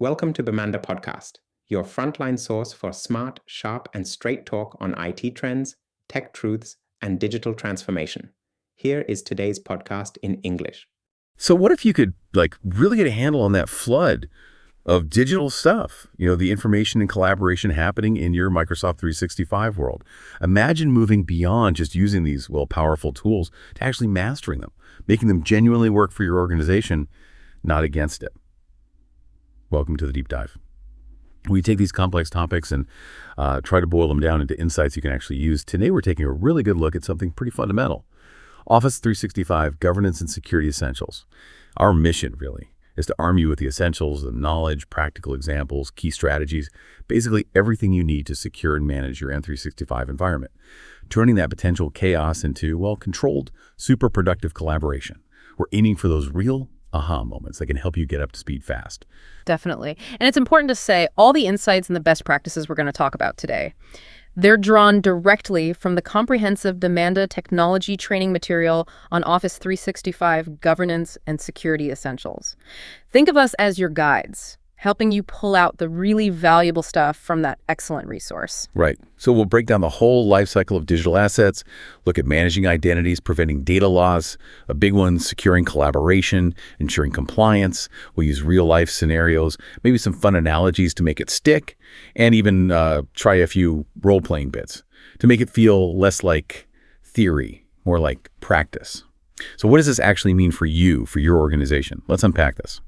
Welcome to Bamanda Podcast, your frontline source for smart, sharp, and straight talk on IT trends, tech truths, and digital transformation. Here is today's podcast in English. So what if you could really get a handle on that flood of digital stuff, the information and collaboration happening in your Microsoft 365 world? Imagine moving beyond just using these, powerful tools to actually mastering them, making them genuinely work for your organization, not against it. Welcome to the Deep Dive. We take these complex topics and try to boil them down into insights you can actually use. Today, we're taking a really good look at something pretty fundamental. Office 365 Governance and Security Essentials. Our mission, really, is to arm you with the essentials, the knowledge, practical examples, key strategies, basically everything you need to secure and manage your M365 environment, turning that potential chaos into, controlled, super productive collaboration. We're aiming for those real aha moments that can help you get up to speed fast. Definitely. And it's important to say all the insights and the best practices we're going to talk about today, they're drawn directly from the comprehensive Bamanda technology training material on Office 365 Governance and Security Essentials. Think of us as your guides, helping you pull out the really valuable stuff from that excellent resource. Right. So we'll break down the whole life cycle of digital assets, look at managing identities, preventing data loss, a big one, securing collaboration, ensuring compliance. We'll use real-life scenarios, maybe some fun analogies to make it stick, and even try a few role-playing bits to make it feel less like theory, more like practice. So what does this actually mean for you, for your organization? Let's unpack this.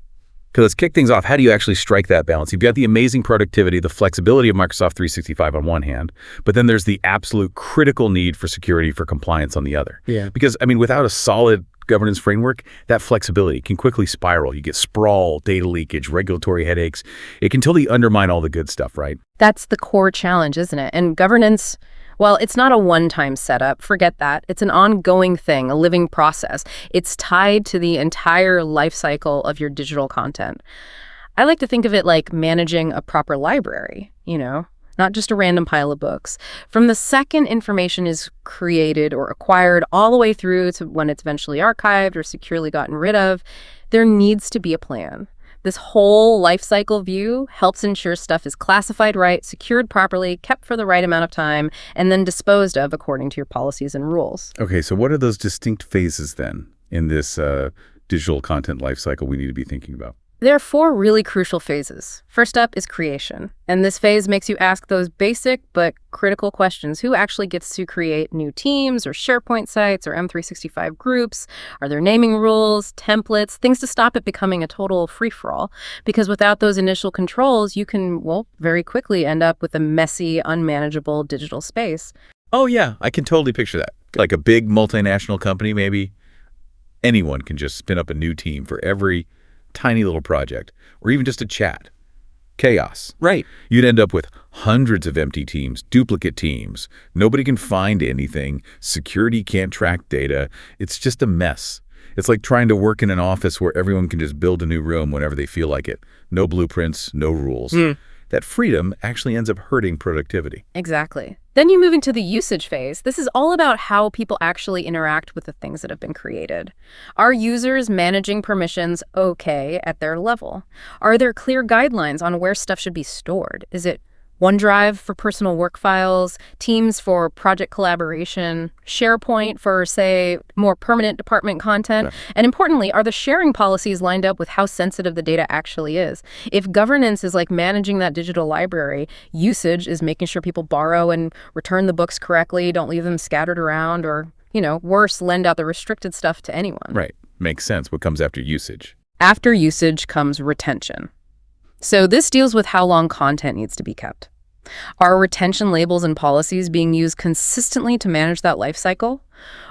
Because let's kick things off. How do you actually strike that balance? You've got the amazing productivity, the flexibility of Microsoft 365 on one hand, but then there's the absolute critical need for security, for compliance on the other. Yeah. Because, without a solid governance framework, that flexibility can quickly spiral. You get sprawl, data leakage, regulatory headaches. It can totally undermine all the good stuff, right? That's the core challenge, isn't it? And governance, well, it's not a one-time setup. Forget that. It's an ongoing thing, a living process. It's tied to the entire life cycle of your digital content. I like to think of it like managing a proper library, not just a random pile of books. From the second information is created or acquired all the way through to when it's eventually archived or securely gotten rid of, there needs to be a plan. This whole life cycle view helps ensure stuff is classified right, secured properly, kept for the right amount of time, and then disposed of according to your policies and rules. Okay, so what are those distinct phases then in this digital content life cycle we need to be thinking about? There are four really crucial phases. First up is creation. And this phase makes you ask those basic but critical questions. Who actually gets to create new teams or SharePoint sites or M365 groups? Are there naming rules, templates, things to stop it becoming a total free-for-all? Because without those initial controls, you can, very quickly end up with a messy, unmanageable digital space. Oh, yeah, I can totally picture that. Like a big multinational company, maybe. Anyone can just spin up a new team for every tiny little project, or even just a chat. Chaos. Right. You'd end up with hundreds of empty teams, duplicate teams. Nobody can find anything. Security can't track data. It's just a mess. It's like trying to work in an office where everyone can just build a new room whenever they feel like it. No blueprints, no rules. That freedom actually ends up hurting productivity. Exactly. Then you move into the usage phase. This is all about how people actually interact with the things that have been created. Are users managing permissions okay at their level? Are there clear guidelines on where stuff should be stored? Is it OneDrive for personal work files, Teams for project collaboration, SharePoint for, say, more permanent department content? Yeah. And importantly, are the sharing policies lined up with how sensitive the data actually is? If governance is like managing that digital library, usage is making sure people borrow and return the books correctly, don't leave them scattered around, or, worse, lend out the restricted stuff to anyone. Right. Makes sense. What comes after usage? After usage comes retention. So this deals with how long content needs to be kept. Are retention labels and policies being used consistently to manage that life cycle?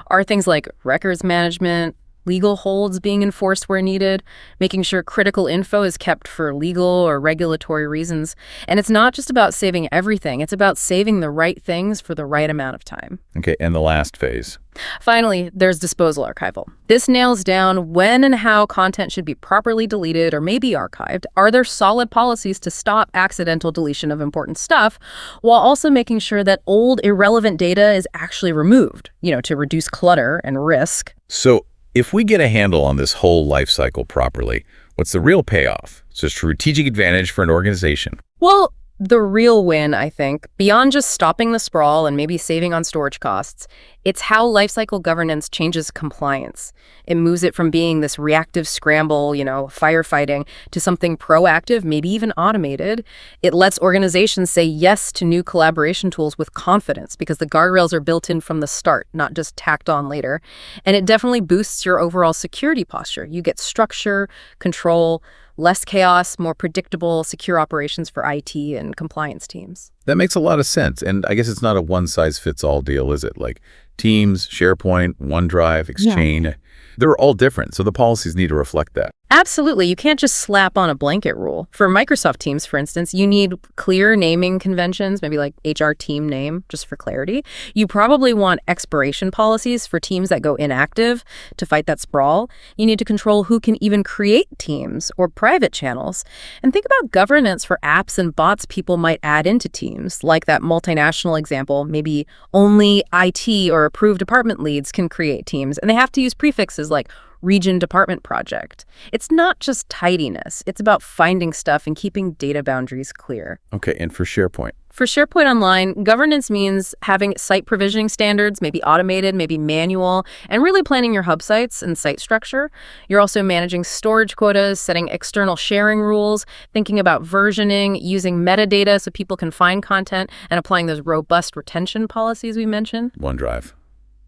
Are things like records management, legal holds being enforced where needed, making sure critical info is kept for legal or regulatory reasons? And it's not just about saving everything, it's about saving the right things for the right amount of time. Okay, and the last phase. Finally, there's disposal archival. This nails down when and how content should be properly deleted or maybe archived. Are there solid policies to stop accidental deletion of important stuff while also making sure that old, irrelevant data is actually removed, to reduce clutter and risk? So if we get a handle on this whole life cycle properly, What's the real payoff? It's a strategic advantage for an organization. Well, the real win, I think, beyond just stopping the sprawl and maybe saving on storage costs, it's how lifecycle governance changes compliance. It moves it from being this reactive scramble, firefighting, to something proactive, maybe even automated. It lets organizations say yes to new collaboration tools with confidence because the guardrails are built in from the start, not just tacked on later. And it definitely boosts your overall security posture. You get structure, control, less chaos, more predictable, secure operations for IT and compliance teams. That makes a lot of sense. And I guess it's not a one-size-fits-all deal, is it? Like Teams, SharePoint, OneDrive, Exchange, they're all different. So the policies need to reflect that. Absolutely. You can't just slap on a blanket rule. For Microsoft Teams, for instance, you need clear naming conventions, maybe like HR team name, just for clarity. You probably want expiration policies for teams that go inactive to fight that sprawl. You need to control who can even create teams or private channels. And think about governance for apps and bots people might add into teams, like that multinational example. Maybe only IT or approved department leads can create teams, and they have to use prefixes like region department project. It's not just tidiness. It's about finding stuff and keeping data boundaries clear. Okay, and for SharePoint? For SharePoint Online, governance means having site provisioning standards, maybe automated, maybe manual, and really planning your hub sites and site structure. You're also managing storage quotas, setting external sharing rules, thinking about versioning, using metadata so people can find content, and applying those robust retention policies we mentioned. OneDrive.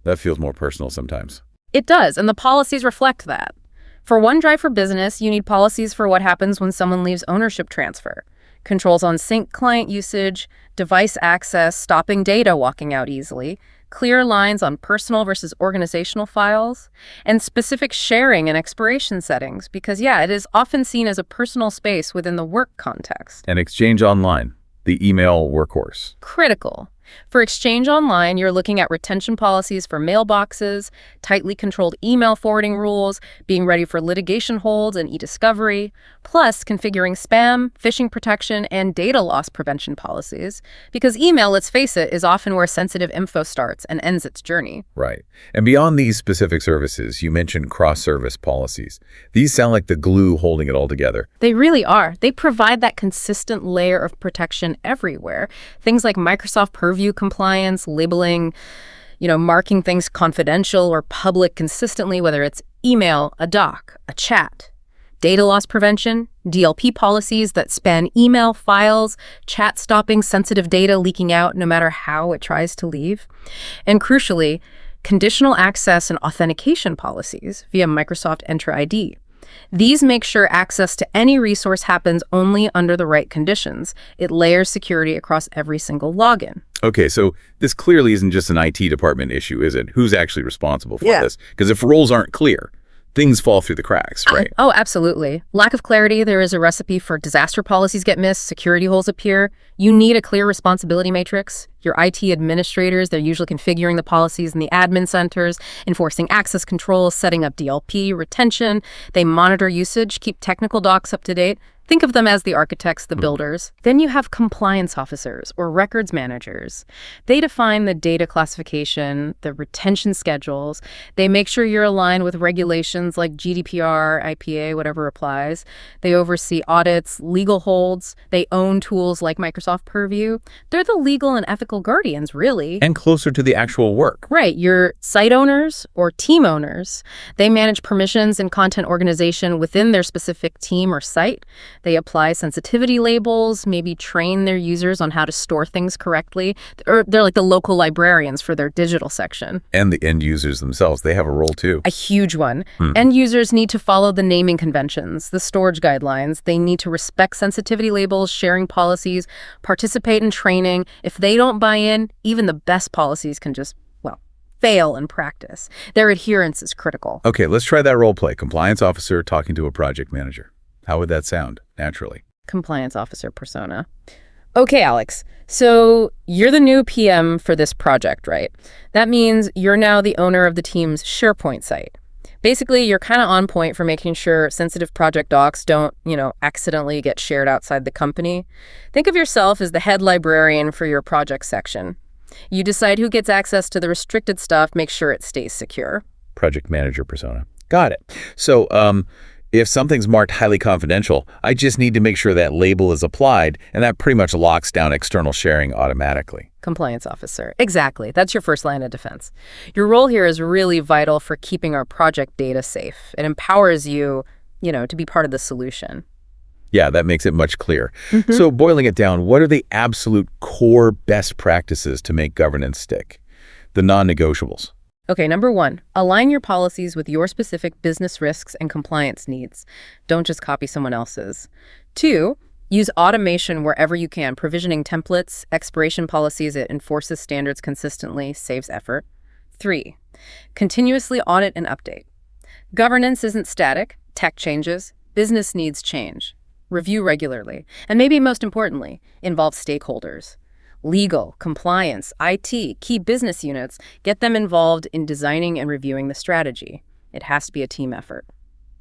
That feels more personal sometimes. It does, and the policies reflect that. For OneDrive for Business, you need policies for what happens when someone leaves ownership transfer, controls on sync client usage, device access, stopping data walking out easily, clear lines on personal versus organizational files, and specific sharing and expiration settings, because, it is often seen as a personal space within the work context. And Exchange Online, the email workhorse. Critical. For Exchange Online, you're looking at retention policies for mailboxes, tightly controlled email forwarding rules, being ready for litigation holds and e-discovery, plus configuring spam, phishing protection, and data loss prevention policies. Because email, let's face it, is often where sensitive info starts and ends its journey. Right. And beyond these specific services, you mentioned cross-service policies. These sound like the glue holding it all together. They really are. They provide that consistent layer of protection everywhere. Things like Microsoft Purview compliance, labeling, marking things confidential or public consistently, whether it's email, a doc, a chat. Data loss prevention, DLP policies that span email, files, chat stopping sensitive data leaking out no matter how it tries to leave. And crucially, conditional access and authentication policies via Microsoft Entra ID. These make sure access to any resource happens only under the right conditions. It layers security across every single login. Okay, so this clearly isn't just an IT department issue, is it? Who's actually responsible for this? Because if roles aren't clear, things fall through the cracks, right? Oh, absolutely. Lack of clarity, there is a recipe for disaster policies get missed, security holes appear. You need a clear responsibility matrix. Your IT administrators, they're usually configuring the policies in the admin centers, enforcing access controls, setting up DLP, retention. They monitor usage, keep technical docs up to date. Think of them as the architects, the builders. Then you have compliance officers or records managers. They define the data classification, the retention schedules. They make sure you're aligned with regulations like GDPR, IPA, whatever applies. They oversee audits, legal holds. They own tools like Microsoft Purview. They're the legal and ethical guardians, really. And closer to the actual work. Right. Your site owners or team owners, they manage permissions and content organization within their specific team or site. They apply sensitivity labels, maybe train their users on how to store things correctly. Or they're like the local librarians for their digital section. And the end users themselves, they have a role too. A huge one. End users need to follow the naming conventions, the storage guidelines. They need to respect sensitivity labels, sharing policies, participate in training. If they don't buy in, even the best policies can just, fail in practice. Their adherence is critical. Okay, let's try that role play. Compliance officer talking to a project manager. How would that sound, naturally? Compliance officer persona. Okay, Alex, so you're the new PM for this project, right? That means you're now the owner of the team's SharePoint site. Basically, you're kind of on point for making sure sensitive project docs don't, accidentally get shared outside the company. Think of yourself as the head librarian for your project section. You decide who gets access to the restricted stuff, make sure it stays secure. Project manager persona. Got it. So, If something's marked highly confidential, I just need to make sure that label is applied, and that pretty much locks down external sharing automatically. Compliance officer. Exactly. That's your first line of defense. Your role here is really vital for keeping our project data safe. It empowers you, to be part of the solution. Yeah, that makes it much clearer. So boiling it down, what are the absolute core best practices to make governance stick? The non-negotiables. Okay, number 1, align your policies with your specific business risks and compliance needs. Don't just copy someone else's. 2, use automation wherever you can, provisioning templates, expiration policies. It enforces standards consistently, saves effort. 3, continuously audit and update. Governance isn't static, tech changes, business needs change. Review regularly, and maybe most importantly, involve stakeholders. Legal, compliance, IT, key business units, get them involved in designing and reviewing the strategy. It has to be a team effort.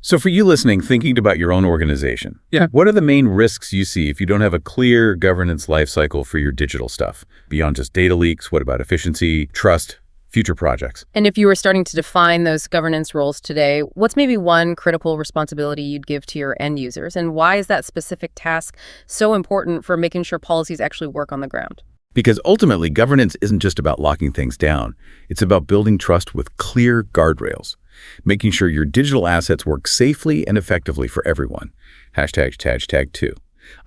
So for you listening, thinking about your own organization, what are the main risks you see if you don't have a clear governance lifecycle for your digital stuff? Beyond just data leaks, what about efficiency, trust, future projects? And if you were starting to define those governance roles today, what's maybe one critical responsibility you'd give to your end users? And why is that specific task so important for making sure policies actually work on the ground? Because ultimately, governance isn't just about locking things down. It's about building trust with clear guardrails, making sure your digital assets work safely and effectively for everyone. #2.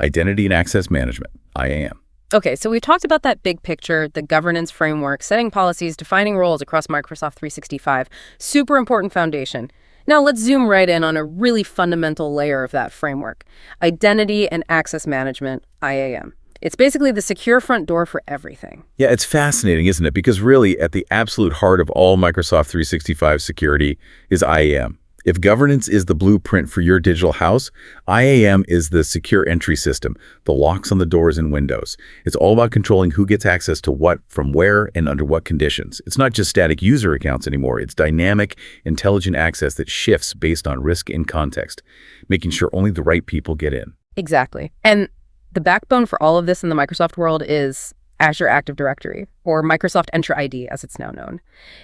Identity and access management, IAM. Okay, so we've talked about that big picture, the governance framework, setting policies, defining roles across Microsoft 365. Super important foundation. Now let's zoom right in on a really fundamental layer of that framework. Identity and access management, IAM. It's basically the secure front door for everything. Yeah, it's fascinating, isn't it? Because really, at the absolute heart of all Microsoft 365 security is IAM. If governance is the blueprint for your digital house, IAM is the secure entry system, the locks on the doors and windows. It's all about controlling who gets access to what, from where, and under what conditions. It's not just static user accounts anymore. It's dynamic, intelligent access that shifts based on risk and context, making sure only the right people get in. Exactly. And the backbone for all of this in the Microsoft world is Azure Active Directory, or Microsoft Entra ID, as it's now known.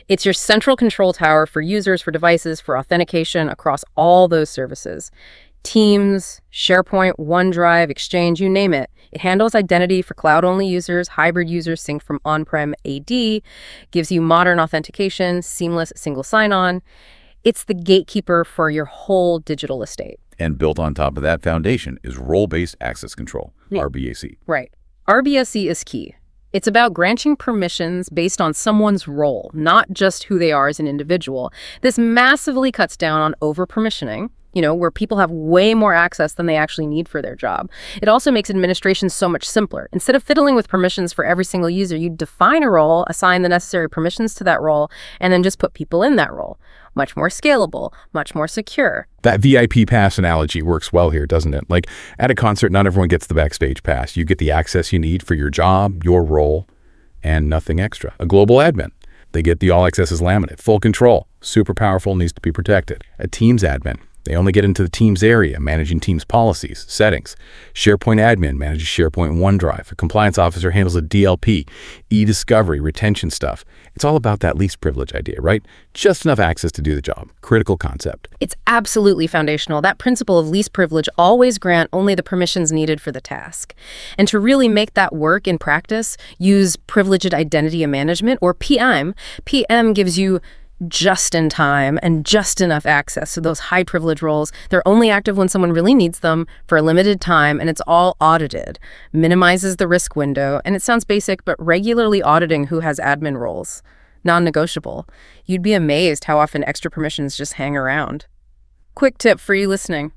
It's your central control tower for users, for devices, for authentication across all those services. Teams, SharePoint, OneDrive, Exchange, you name it. It handles identity for cloud-only users, hybrid users synced from on-prem AD, gives you modern authentication, seamless single sign-on. It's the gatekeeper for your whole digital estate. And built on top of that foundation is role-based access control, RBAC. Right. RBAC is key. It's about granting permissions based on someone's role, not just who they are as an individual. This massively cuts down on over-permissioning, where people have way more access than they actually need for their job. It also makes administration so much simpler. Instead of fiddling with permissions for every single user, you define a role, assign the necessary permissions to that role, and then just put people in that role. Much more scalable, much more secure. That VIP pass analogy works well here, doesn't it? Like at a concert, not everyone gets the backstage pass. You get the access you need for your job, your role, and nothing extra. A global admin. They get the all access as laminate, full control, super powerful, needs to be protected. A Teams admin. They only get into the Teams area, managing Teams policies, settings. SharePoint admin manages SharePoint and OneDrive. A compliance officer handles a DLP, e-discovery, retention stuff. It's all about that least privilege idea, right? Just enough access to do the job. Critical concept. It's absolutely foundational. That principle of least privilege, always grant only the permissions needed for the task. And to really make that work in practice, use privileged identity management, or PM. PM gives you just in time and just enough access to those high privilege roles. They're only active when someone really needs them for a limited time, and it's all audited. Minimizes the risk window, and it sounds basic, but regularly auditing who has admin roles. Non-negotiable. You'd be amazed how often extra permissions just hang around. Quick tip for you listening.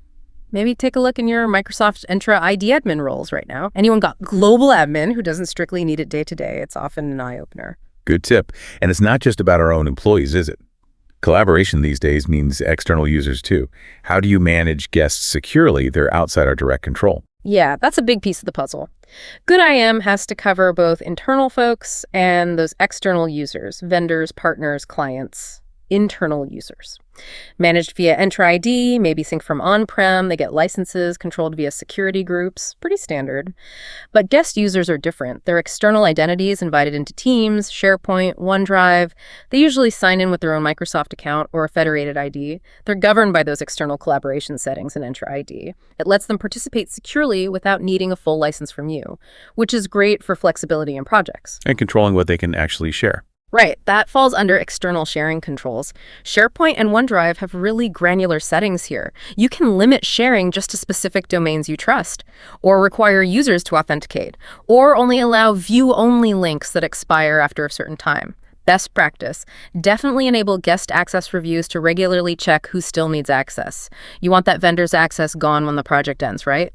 Maybe take a look in your Microsoft Entra ID admin roles right now. Anyone got global admin who doesn't strictly need it day to day? It's often an eye-opener. Good tip. And it's not just about our own employees, is it? Collaboration these days means external users too. How do you manage guests securely? They're outside our direct control. Yeah, that's a big piece of the puzzle. Good IAM has to cover both internal folks and those external users, vendors, partners, clients. internal users. Managed via Entra ID, maybe synced from on-prem, they get licenses controlled via security groups, pretty standard. But guest users are different. They're external identities invited into Teams, SharePoint, OneDrive. They usually sign in with their own Microsoft account or a federated ID. They're governed by those external collaboration settings in Entra ID. It lets them participate securely without needing a full license from you, which is great for flexibility in projects. And controlling what they can actually share. Right, that falls under external sharing controls. SharePoint and OneDrive have really granular settings here. You can limit sharing just to specific domains you trust, or require users to authenticate, or only allow view-only links that expire after a certain time. Best practice. Definitely enable guest access reviews to regularly check who still needs access. You want that vendor's access gone when the project ends, right?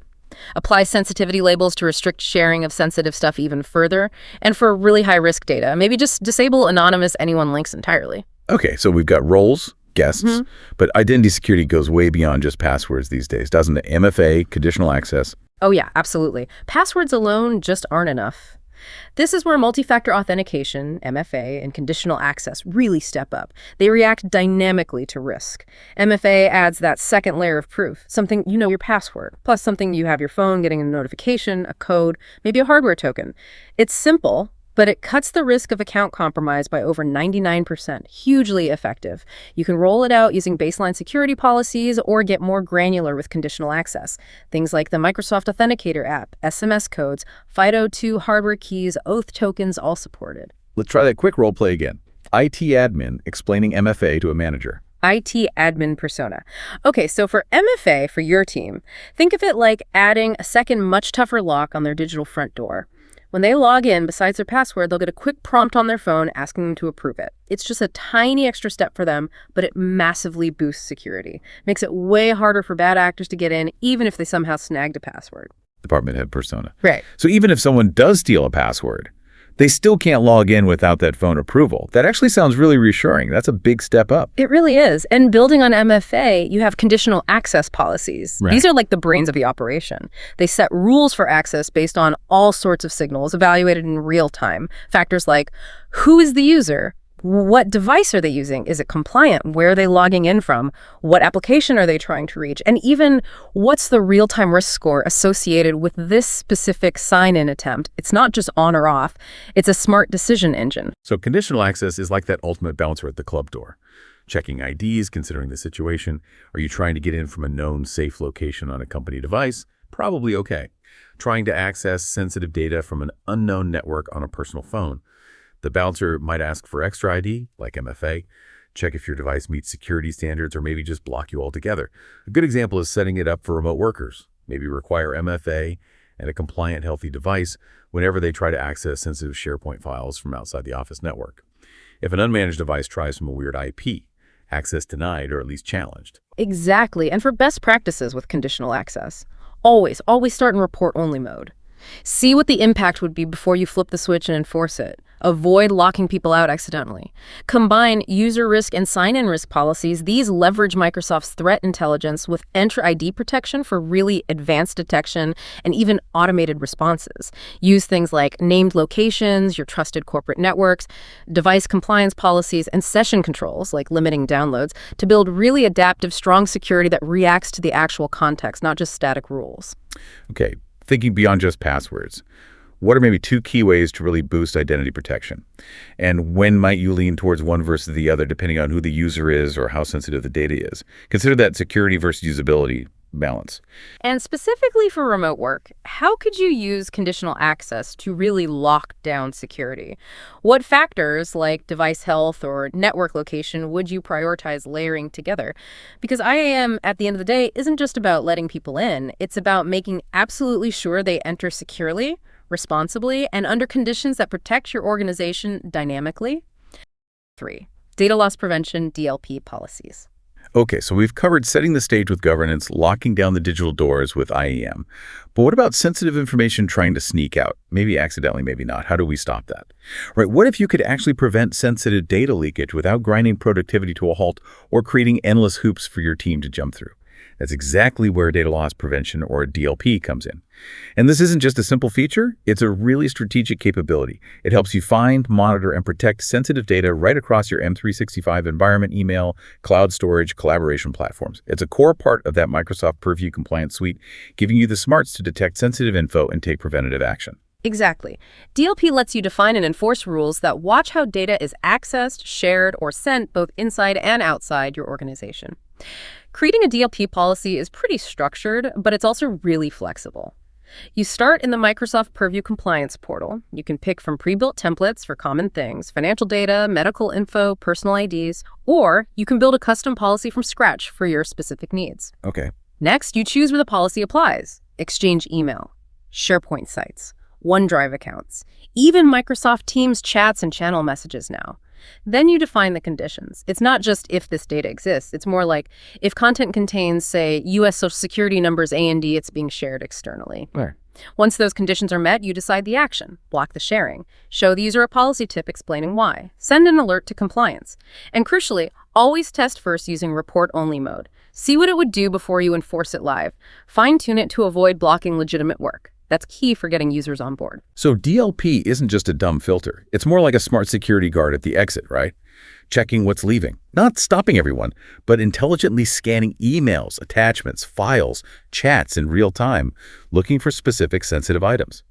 Apply sensitivity labels to restrict sharing of sensitive stuff even further. And for really high-risk data, maybe just disable anonymous anyone links entirely. Okay, so we've got roles, guests, but identity security goes way beyond just passwords these days, doesn't it? MFA, conditional access. Oh yeah, absolutely. Passwords alone just aren't enough. This is where multi-factor authentication, MFA, and conditional access really step up. They react dynamically to risk. MFA adds that second layer of proof, something you know your password, plus something you have your phone getting a notification, a code, maybe a hardware token. It's simple, but it cuts the risk of account compromise by over 99%, hugely effective. You can roll it out using baseline security policies or get more granular with conditional access. Things like the Microsoft Authenticator app, SMS codes, FIDO2 hardware keys, oath tokens, all supported. Let's try that quick role play again. IT admin explaining MFA to a manager. IT admin persona. Okay, so for MFA for your team, think of it like adding a second, much tougher lock on their digital front door. When they log in, besides their password, they'll get a quick prompt on their phone asking them to approve it. It's just a tiny extra step for them, but it massively boosts security. Makes it way harder for bad actors to get in, even if they somehow snagged a password. Department head persona. Right. So even if someone does steal a password, they still can't log in without that phone approval. That actually sounds really reassuring. That's a big step up. It really is. And building on MFA, you have conditional access policies. Right. These are like the brains of the operation. They set rules for access based on all sorts of signals evaluated in real time. Factors like who is the user? What device are they using? Is it compliant? Where are they logging in from? What application are they trying to reach? And even what's the real-time risk score associated with this specific sign-in attempt? It's not just on or off. It's a smart decision engine. So conditional access is like that ultimate bouncer at the club door. Checking IDs, considering the situation. Are you trying to get in from a known safe location on a company device? Probably okay. Trying to access sensitive data from an unknown network on a personal phone. The bouncer might ask for extra ID, like MFA, check if your device meets security standards, or maybe just block you altogether. A good example is setting it up for remote workers. Maybe require MFA and a compliant, healthy device whenever they try to access sensitive SharePoint files from outside the Office network. If an unmanaged device tries from a weird IP, access denied or at least challenged. Exactly. And for best practices with conditional access, always start in report-only mode. See what the impact would be before you flip the switch and enforce it. Avoid locking people out accidentally. Combine user risk and sign-in risk policies. These leverage Microsoft's threat intelligence with Entra ID protection for really advanced detection and even automated responses. Use things like named locations, your trusted corporate networks, device compliance policies, and session controls, like limiting downloads, to build really adaptive, strong security that reacts to the actual context, not just static rules. Okay, thinking beyond just passwords. What are maybe two key ways to really boost identity protection? And when might you lean towards one versus the other, depending on who the user is or how sensitive the data is? Consider that security versus usability balance. And specifically for remote work, how could you use conditional access to really lock down security? What factors like device health or network location would you prioritize layering together? Because IAM, at the end of the day, isn't just about letting people in. It's about making absolutely sure they enter securely, responsibly, and under conditions that protect your organization dynamically. 3. Data loss prevention, DLP policies. Okay, so we've covered setting the stage with governance, locking down the digital doors with IAM. But what about sensitive information trying to sneak out? Maybe accidentally, maybe not. How do we stop that? Right, what if you could actually prevent sensitive data leakage without grinding productivity to a halt or creating endless hoops for your team to jump through? That's exactly where data loss prevention, or DLP, comes in. And this isn't just a simple feature, it's a really strategic capability. It helps you find, monitor, and protect sensitive data right across your M365 environment, email, cloud storage, collaboration platforms. It's a core part of that Microsoft Purview compliance suite, giving you the smarts to detect sensitive info and take preventative action. Exactly. DLP lets you define and enforce rules that watch how data is accessed, shared, or sent both inside and outside your organization. Creating a DLP policy is pretty structured, but it's also really flexible. You start in the Microsoft Purview Compliance portal. You can pick from pre-built templates for common things, financial data, medical info, personal IDs, or you can build a custom policy from scratch for your specific needs. Okay. Next, you choose where the policy applies: Exchange email, SharePoint sites, OneDrive accounts, even Microsoft Teams chats and channel messages now. Then you define the conditions. It's not just if this data exists. It's more like if content contains, say, U.S. Social Security numbers A and D, it's being shared externally. Right. Once those conditions are met, you decide the action. Block the sharing. Show the user a policy tip explaining why. Send an alert to compliance. And crucially, always test first using report-only mode. See what it would do before you enforce it live. Fine-tune it to avoid blocking legitimate work. That's key for getting users on board. So DLP isn't just a dumb filter. It's more like a smart security guard at the exit, right? Checking what's leaving. Not stopping everyone, but intelligently scanning emails, attachments, files, chats in real time, looking for specific sensitive items.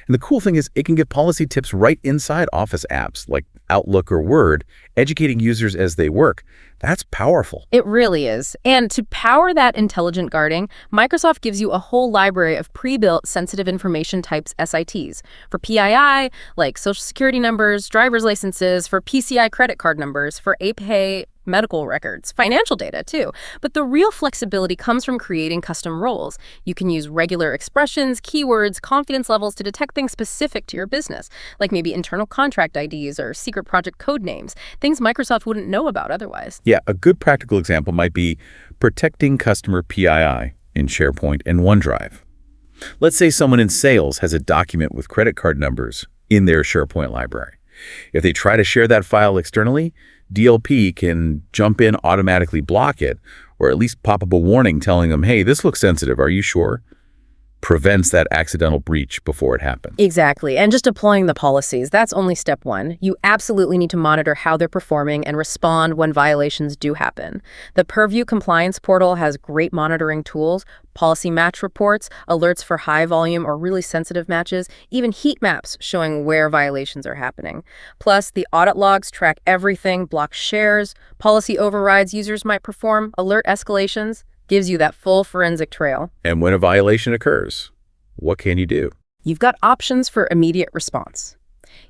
And the cool thing is it can give policy tips right inside Office apps like Outlook or Word, educating users as they work. That's powerful. It really is. And to power that intelligent guarding, Microsoft gives you a whole library of pre-built sensitive information types SITs. For PII, like Social Security numbers, driver's licenses, for PCI credit card numbers, for APay medical records, financial data too. But the real flexibility comes from creating custom roles. You can use regular expressions, keywords, confidence levels to detect things specific to your business, like maybe internal contract IDs or secret project code names, things Microsoft wouldn't know about otherwise. Yeah, a good practical example might be protecting customer PII in SharePoint and OneDrive. Let's say someone in sales has a document with credit card numbers in their SharePoint library. If they try to share that file externally, DLP can jump in, automatically block it, or at least pop up a warning telling them, hey, this looks sensitive, are you sure? Prevents that accidental breach before it happens. Exactly. And just deploying the policies, that's only step one. You absolutely need to monitor how they're performing and respond when violations do happen. The Purview Compliance portal has great monitoring tools, policy match reports, alerts for high volume or really sensitive matches, even heat maps showing where violations are happening. Plus, the audit logs track everything, block shares, policy overrides users might perform, alert escalations. Gives you that full forensic trail. And when a violation occurs, what can you do? You've got options for immediate response.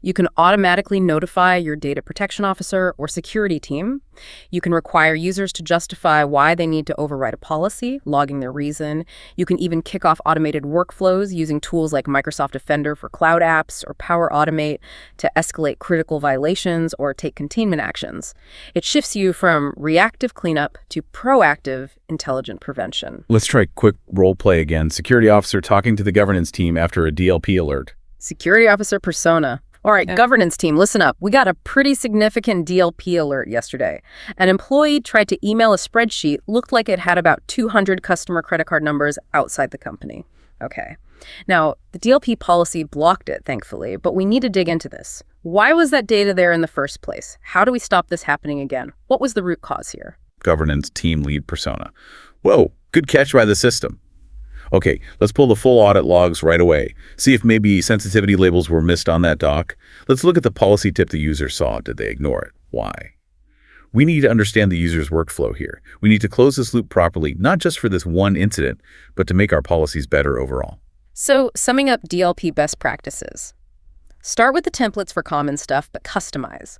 You can automatically notify your data protection officer or security team. You can require users to justify why they need to override a policy, logging their reason. You can even kick off automated workflows using tools like Microsoft Defender for cloud apps or Power Automate to escalate critical violations or take containment actions. It shifts you from reactive cleanup to proactive intelligent prevention. Let's try quick role play again. Security officer talking to the governance team after a DLP alert. Security officer persona. All right, governance team, listen up. We got a pretty significant DLP alert yesterday. An employee tried to email a spreadsheet, looked like it had about 200 customer credit card numbers outside the company. Okay. Now, the DLP policy blocked it, thankfully, but we need to dig into this. Why was that data there in the first place? How do we stop this happening again? What was the root cause here? Governance team lead persona. Whoa, good catch by the system. Okay, let's pull the full audit logs right away. See if maybe sensitivity labels were missed on that doc. Let's look at the policy tip the user saw. Did they ignore it? Why? We need to understand the user's workflow here. We need to close this loop properly, not just for this one incident, but to make our policies better overall. So, summing up DLP best practices. Start with the templates for common stuff, but customize.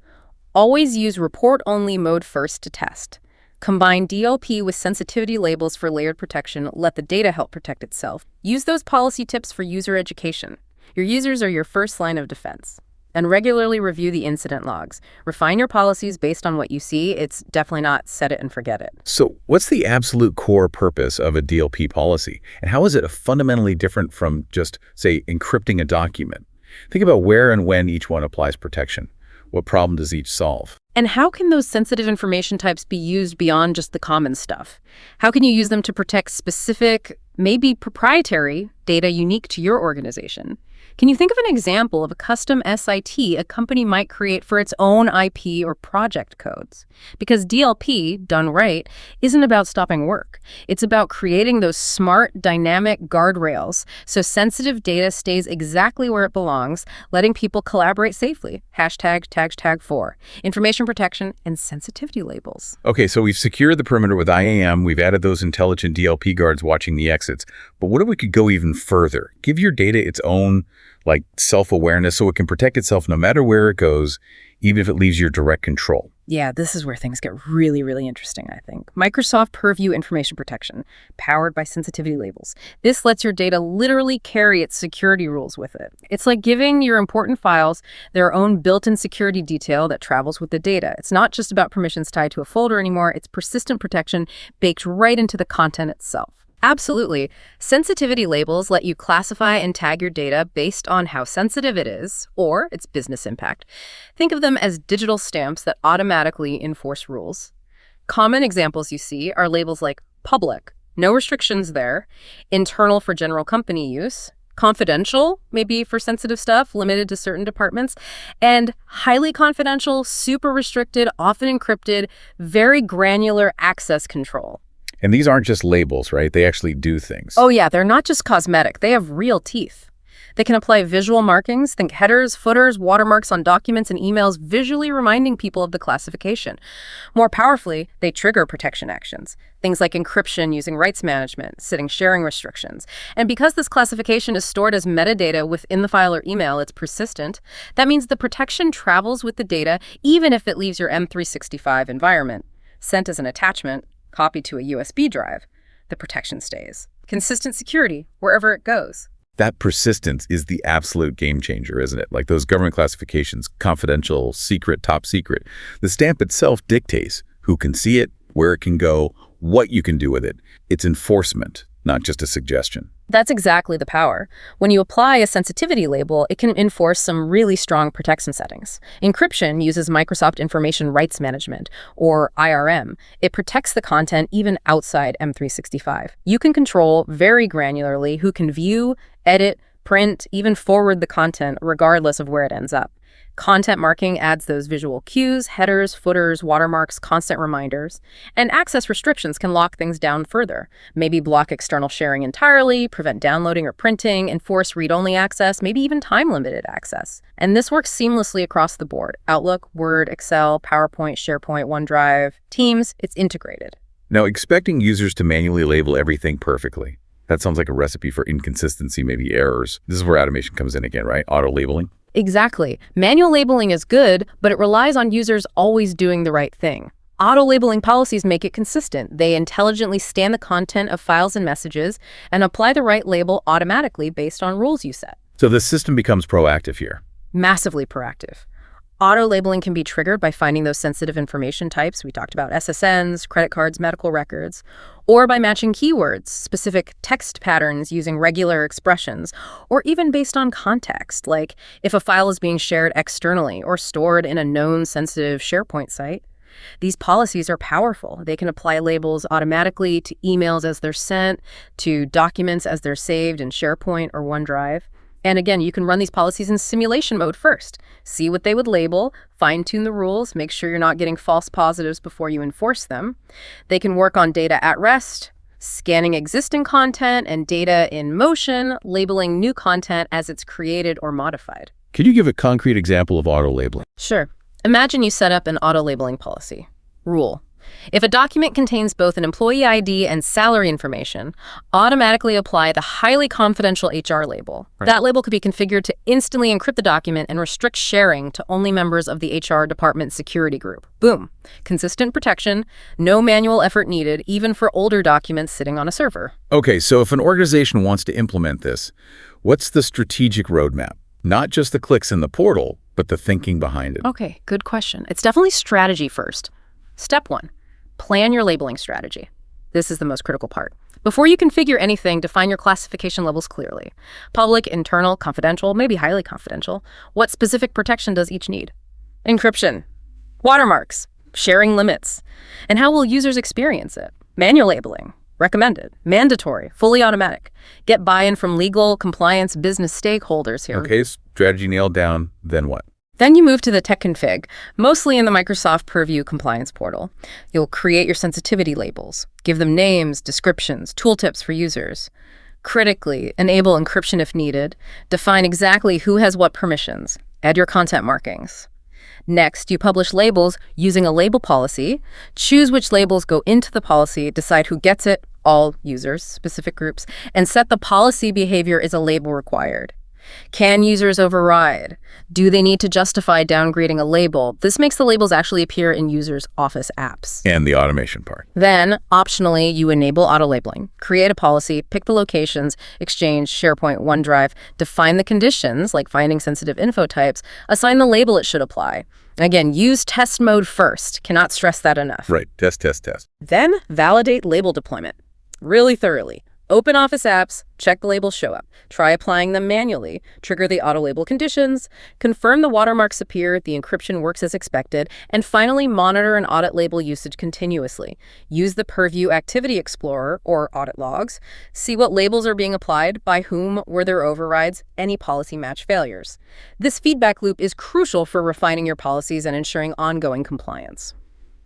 Always use report-only mode first to test. Combine DLP with sensitivity labels for layered protection. Let the data help protect itself. Use those policy tips for user education. Your users are your first line of defense. And regularly review the incident logs. Refine your policies based on what you see. It's definitely not set it and forget it. So what's the absolute core purpose of a DLP policy? And how is it fundamentally different from just, say, encrypting a document? Think about where and when each one applies protection. What problem does each solve? And how can those sensitive information types be used beyond just the common stuff? How can you use them to protect specific, maybe proprietary, data unique to your organization? Can you think of an example of a custom SIT a company might create for its own IP or project codes? Because DLP, done right, isn't about stopping work. It's about creating those smart, dynamic guardrails so sensitive data stays exactly where it belongs, letting people collaborate safely. #tag4. Information protection and sensitivity labels. Okay, so we've secured the perimeter with IAM, we've added those intelligent DLP guards watching the exits, but what if we could go even further? Give your data its own self-awareness so it can protect itself no matter where it goes, even if it leaves your direct control. Yeah, this is where things get really, really interesting, I think. Microsoft Purview Information Protection, powered by sensitivity labels. This lets your data literally carry its security rules with it. It's like giving your important files their own built-in security detail that travels with the data. It's not just about permissions tied to a folder anymore, it's persistent protection baked right into the content itself. Absolutely. Sensitivity labels let you classify and tag your data based on how sensitive it is or its business impact. Think of them as digital stamps that automatically enforce rules. Common examples you see are labels like public, no restrictions there, internal for general company use, confidential, maybe for sensitive stuff, limited to certain departments, and highly confidential, super restricted, often encrypted, very granular access control. And these aren't just labels, right? They actually do things. Oh yeah, they're not just cosmetic. They have real teeth. They can apply visual markings, think headers, footers, watermarks on documents and emails, visually reminding people of the classification. More powerfully, they trigger protection actions. Things like encryption using rights management, setting sharing restrictions. And because this classification is stored as metadata within the file or email, it's persistent. That means the protection travels with the data, even if it leaves your M365 environment. Sent as an attachment, copied to a USB drive, the protection stays. Consistent security wherever it goes. That persistence is the absolute game changer, isn't it? Like those government classifications, confidential, secret, top secret. The stamp itself dictates who can see it, where it can go, what you can do with it. It's enforcement, not just a suggestion. That's exactly the power. When you apply a sensitivity label, it can enforce some really strong protection settings. Encryption uses Microsoft Information Rights Management, or IRM. It protects the content even outside M365. You can control very granularly who can view, edit, print, even forward the content, regardless of where it ends up. Content marking adds those visual cues, headers, footers, watermarks, constant reminders. And access restrictions can lock things down further. Maybe block external sharing entirely, prevent downloading or printing, enforce read-only access, maybe even time-limited access. And this works seamlessly across the board. Outlook, Word, Excel, PowerPoint, SharePoint, OneDrive, Teams, it's integrated. Now, expecting users to manually label everything perfectly. That sounds like a recipe for inconsistency, maybe errors. This is where automation comes in again, right? Auto-labeling. Exactly. Manual labeling is good, but it relies on users always doing the right thing. Auto-labeling policies make it consistent. They intelligently scan the content of files and messages and apply the right label automatically based on rules you set. So the system becomes proactive here. Massively proactive. Auto-labeling can be triggered by finding those sensitive information types. We talked about SSNs, credit cards, medical records, or by matching keywords, specific text patterns using regular expressions, or even based on context, like if a file is being shared externally or stored in a known sensitive SharePoint site. These policies are powerful. They can apply labels automatically to emails as they're sent, to documents as they're saved in SharePoint or OneDrive. And again, you can run these policies in simulation mode first. See what they would label, fine-tune the rules, make sure you're not getting false positives before you enforce them. They can work on data at rest, scanning existing content and data in motion, labeling new content as it's created or modified. Could you give a concrete example of auto-labeling? Sure. Imagine you set up an auto-labeling policy. Rule: if a document contains both an employee ID and salary information, automatically apply the highly confidential HR label. Right. That label could be configured to instantly encrypt the document and restrict sharing to only members of the HR department security group. Boom. Consistent protection, no manual effort needed, even for older documents sitting on a server. Okay, so if an organization wants to implement this, what's the strategic roadmap? Not just the clicks in the portal, but the thinking behind it. Okay, good question. It's definitely strategy first. Step 1, plan your labeling strategy. This is the most critical part. Before you configure anything, define your classification levels clearly. Public, internal, confidential, maybe highly confidential. What specific protection does each need? Encryption. Watermarks, sharing limits, and how will users experience it? Manual labeling, recommended, mandatory, fully automatic. Get buy-in from legal, compliance, business stakeholders here. Okay, strategy nailed down, then what? Then you move to the tech config, mostly in the Microsoft Purview compliance portal. You'll create your sensitivity labels, give them names, descriptions, tooltips for users. Critically, enable encryption if needed, define exactly who has what permissions, add your content markings. Next, you publish labels using a label policy, choose which labels go into the policy, decide who gets it, all users, specific groups, and set the policy behavior is a label required. Can users override? Do they need to justify downgrading a label? This makes the labels actually appear in users' Office apps. And the automation part. Then, optionally, you enable auto-labeling. Create a policy, pick the locations, Exchange, SharePoint, OneDrive, define the conditions, like finding sensitive info types, assign the label it should apply. Again, use test mode first. Cannot stress that enough. Right, test. Then, validate label deployment. Really thoroughly. Open Office apps, check the labels show up. Try applying them manually. Trigger the auto-label conditions. Confirm the watermarks appear, the encryption works as expected. And finally, monitor and audit label usage continuously. Use the Purview Activity Explorer, or audit logs. See what labels are being applied, by whom, were there overrides, any policy match failures. This feedback loop is crucial for refining your policies and ensuring ongoing compliance.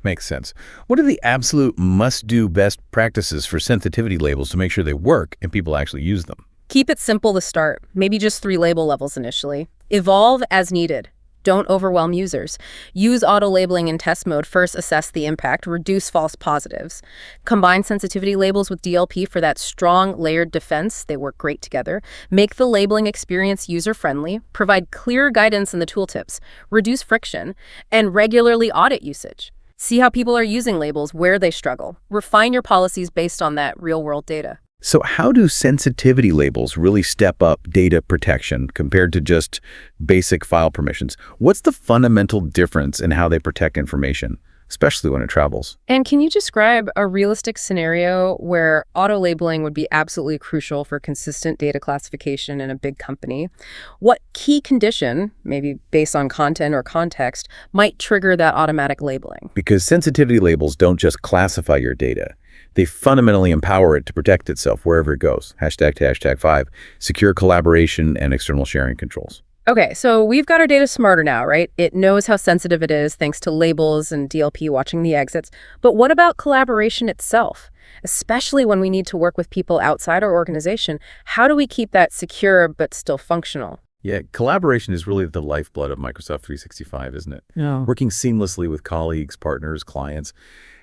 Makes sense. What are the absolute must-do best practices for sensitivity labels to make sure they work and people actually use them? Keep it simple to start, maybe just 3 label levels initially. Evolve as needed. Don't overwhelm users. Use auto-labeling in test mode. First, assess the impact. Reduce false positives. Combine sensitivity labels with DLP for that strong, layered defense. They work great together. Make the labeling experience user-friendly. Provide clear guidance in the tooltips. Reduce friction. And regularly audit usage. See how people are using labels, where they struggle. Refine your policies based on that real-world data. So how do sensitivity labels really step up data protection compared to just basic file permissions? What's the fundamental difference in how they protect information, especially when it travels? And can you describe a realistic scenario where auto-labeling would be absolutely crucial for consistent data classification in a big company? What key condition, maybe based on content or context, might trigger that automatic labeling? Because sensitivity labels don't just classify your data. They fundamentally empower it to protect itself wherever it goes. Hashtag to hashtag 5, secure collaboration and external sharing controls. Okay, so we've got our data smarter now, right? It knows how sensitive it is thanks to labels and DLP watching the exits. But what about collaboration itself? Especially when we need to work with people outside our organization, how do we keep that secure but still functional? Yeah, collaboration is really the lifeblood of Microsoft 365, isn't it? Yeah. Working seamlessly with colleagues, partners, clients.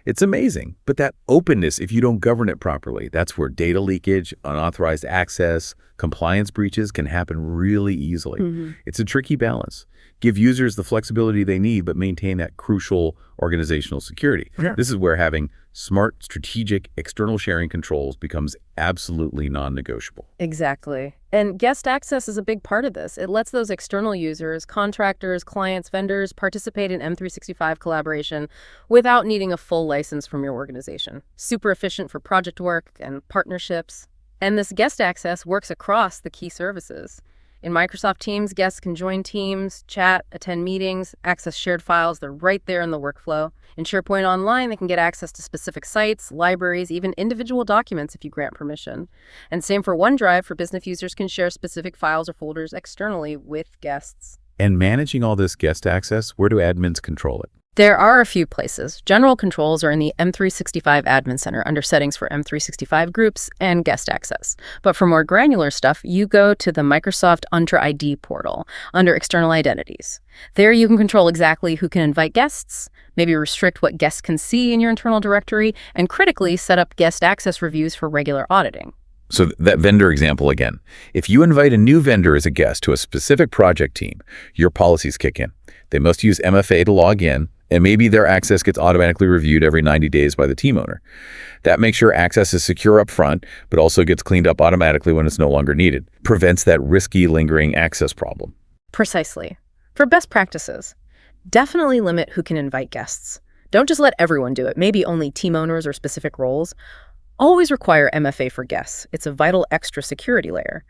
It's amazing, but that openness, if you don't govern it properly, that's where data leakage, unauthorized access, compliance breaches can happen really easily. It's a tricky balance. Give users the flexibility they need, but maintain that crucial organizational security. Yeah. This is where having smart, strategic, external sharing controls becomes absolutely non-negotiable. Exactly. And guest access is a big part of this. It lets those external users, contractors, clients, vendors participate in M365 collaboration without needing a full license from your organization. Super efficient for project work and partnerships. And this guest access works across the key services. In Microsoft Teams, guests can join teams, chat, attend meetings, access shared files. They're right there in the workflow. In SharePoint Online, they can get access to specific sites, libraries, even individual documents if you grant permission. And same for OneDrive, for business users can share specific files or folders externally with guests. And managing all this guest access, where do admins control it? There are a few places. General controls are in the M365 Admin Center under settings for M365 groups and guest access. But for more granular stuff, you go to the Microsoft Entra ID portal under external identities. There you can control exactly who can invite guests, maybe restrict what guests can see in your internal directory, and critically set up guest access reviews for regular auditing. So that vendor example again, if you invite a new vendor as a guest to a specific project team, your policies kick in. They must use MFA to log in, and maybe their access gets automatically reviewed every 90 days by the team owner. That makes sure access is secure up front, but also gets cleaned up automatically when it's no longer needed. Prevents that risky lingering access problem. Precisely. For best practices, definitely limit who can invite guests. Don't just let everyone do it, maybe only team owners or specific roles. Always require MFA for guests. It's a vital extra security layer.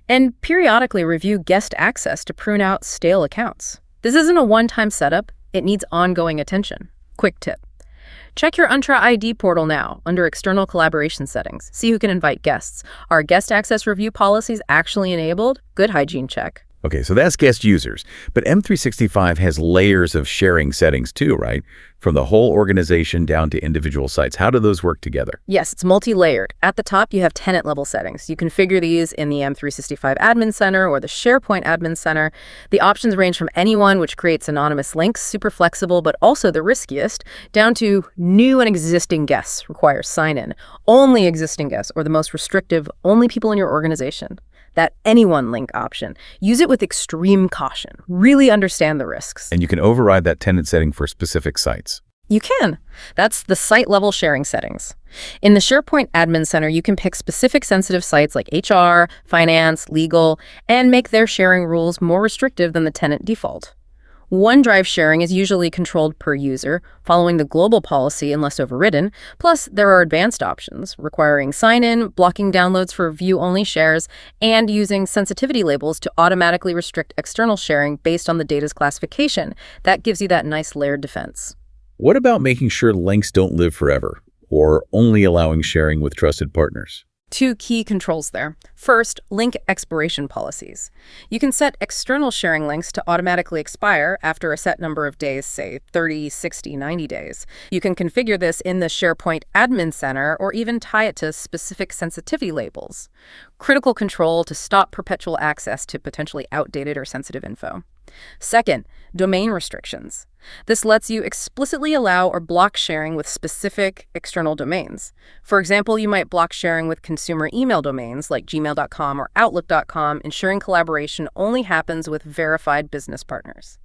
And periodically review guest access to prune out stale accounts. This isn't a one-time setup. It needs ongoing attention. Quick tip. Check your Entra ID portal now under External Collaboration Settings. See who can invite guests. Are guest access review policies actually enabled? Good hygiene check. Okay, so that's guest users. But M365 has layers of sharing settings too, right? From the whole organization down to individual sites. How do those work together? Yes, it's multi-layered. At the top, you have tenant-level settings. You configure these in the M365 Admin Center or the SharePoint Admin Center. The options range from anyone, which creates anonymous links, super flexible, but also the riskiest, down to new and existing guests require sign-in. Only existing guests, or the most restrictive, only people in your organization. That anyone link option. Use it with extreme caution. Really understand the risks. And you can override that tenant setting for specific sites. You can. That's the site-level sharing settings. In the SharePoint Admin Center, you can pick specific sensitive sites like HR, finance, legal, and make their sharing rules more restrictive than the tenant default. OneDrive sharing is usually controlled per user, following the global policy unless overridden. Plus, there are advanced options, requiring sign-in, blocking downloads for view-only shares, and using sensitivity labels to automatically restrict external sharing based on the data's classification. That gives you that nice layered defense. What about making sure links don't live forever, or only allowing sharing with trusted partners? Two key controls there. First, link expiration policies. You can set external sharing links to automatically expire after a set number of days, say 30, 60, 90 days. You can configure this in the SharePoint Admin Center or even tie it to specific sensitivity labels. Critical control to stop perpetual access to potentially outdated or sensitive info. Second, domain restrictions. This lets you explicitly allow or block sharing with specific external domains. For example, you might block sharing with consumer email domains like gmail.com or outlook.com, ensuring collaboration only happens with verified business partners.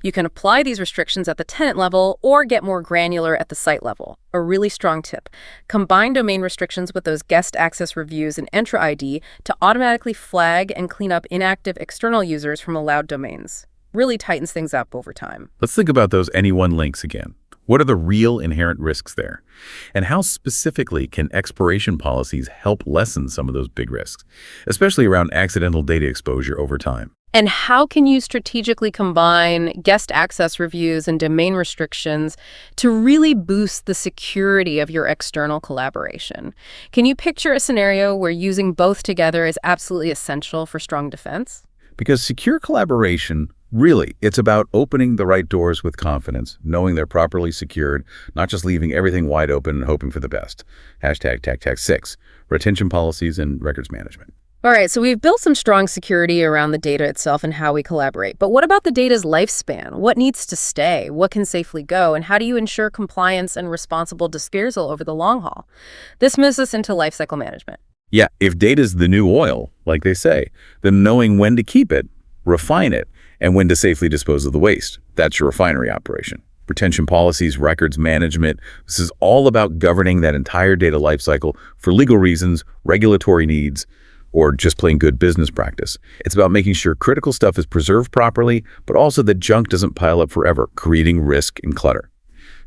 You can apply these restrictions at the tenant level or get more granular at the site level. A really strong tip. Combine domain restrictions with those guest access reviews and Entra ID to automatically flag and clean up inactive external users from allowed domains. Really tightens things up over time. Let's think about those anyone links again. What are the real inherent risks there? And how specifically can expiration policies help lessen some of those big risks, especially around accidental data exposure over time? And how can you strategically combine guest access reviews and domain restrictions to really boost the security of your external collaboration? Can you picture a scenario where using both together is absolutely essential for strong defense? Because secure collaboration, really, it's about opening the right doors with confidence, knowing they're properly secured, not just leaving everything wide open and hoping for the best. Hashtag TAC6, retention policies and records management. All right, so we've built some strong security around the data itself and how we collaborate. But what about the data's lifespan? What needs to stay? What can safely go? And how do you ensure compliance and responsible dispersal over the long haul? This moves us into lifecycle management. Yeah, if data's the new oil, like they say, then knowing when to keep it, refine it, and when to safely dispose of the waste. That's your refinery operation. Retention policies, records management. This is all about governing that entire data lifecycle for legal reasons, regulatory needs, or just plain good business practice. It's about making sure critical stuff is preserved properly, but also that junk doesn't pile up forever, creating risk and clutter,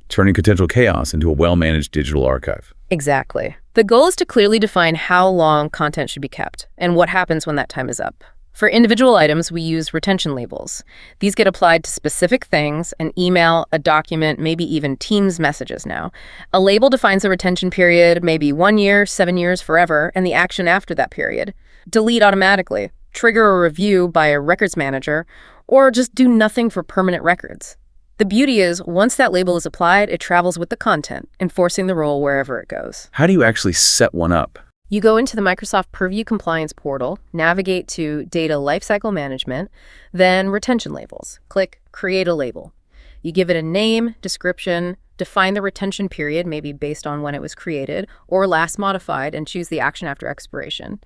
turning potential chaos into a well-managed digital archive. Exactly. The goal is to clearly define how long content should be kept and what happens when that time is up. For individual items, we use retention labels. These get applied to specific things, an email, a document, maybe even Teams messages now. A label defines a retention period, maybe 1 year, 7 years, forever, and the action after that period. Delete automatically, trigger a review by a records manager, or just do nothing for permanent records. The beauty is, once that label is applied, it travels with the content, enforcing the rule wherever it goes. How do you actually set one up? You go into the Microsoft Purview Compliance portal, navigate to Data Lifecycle Management, then Retention Labels. Click Create a Label. You give it a name, description, define the retention period, maybe based on when it was created, or last modified, and choose the action after expiration.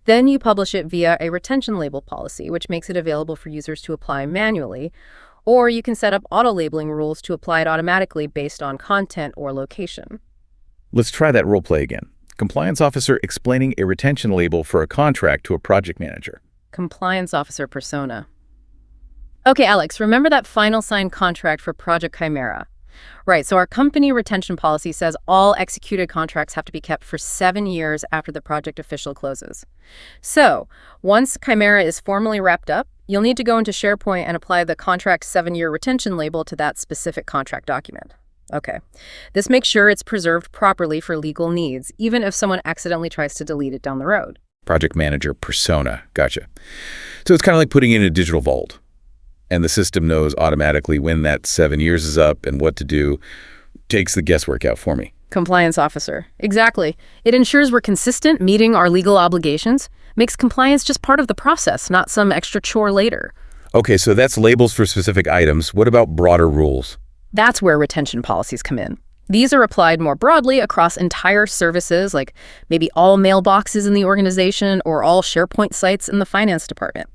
Then you publish it via a retention label policy, which makes it available for users to apply manually, or you can set up auto-labeling rules to apply it automatically based on content or location. Let's try that role play again. Compliance officer explaining a retention label for a contract to a project manager. Compliance officer persona. Okay, Alex, remember that final signed contract for Project Chimera? Right, so our company retention policy says all executed contracts have to be kept for 7 years after the project officially closes. So, once Chimera is formally wrapped up, You'll need to go into SharePoint and apply the contract 7-year retention label to that specific contract document. Okay. This makes sure it's preserved properly for legal needs, even if someone accidentally tries to delete it down the road. Project manager persona. Gotcha. So it's kind of like putting in a digital vault, and the system knows automatically when that 7 years is up and what to do. Takes the guesswork out for me. Compliance officer. Exactly. It ensures we're consistent, meeting our legal obligations, makes compliance just part of the process, not some extra chore later. Okay, so that's labels for specific items. What about broader rules? That's where retention policies come in. These are applied more broadly across entire services, like maybe all mailboxes in the organization or all SharePoint sites in the finance department.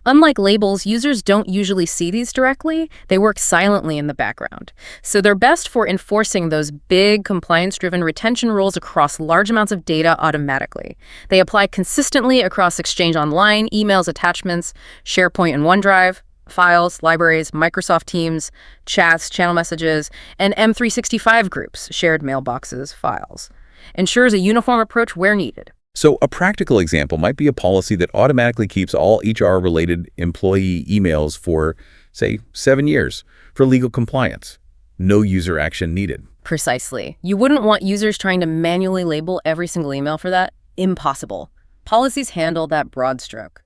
Unlike labels, users don't usually see these directly. They work silently in the background. So they're best for enforcing those big compliance-driven retention rules across large amounts of data automatically. They apply consistently across Exchange Online, emails, attachments, SharePoint and OneDrive, files, libraries, Microsoft Teams, chats, channel messages, and M365 groups, shared mailboxes, files. Ensures a uniform approach where needed. So a practical example might be a policy that automatically keeps all HR-related employee emails for, say, 7 years for legal compliance. No user action needed. Precisely. You wouldn't want users trying to manually label every single email for that. Impossible. Policies handle that broad stroke.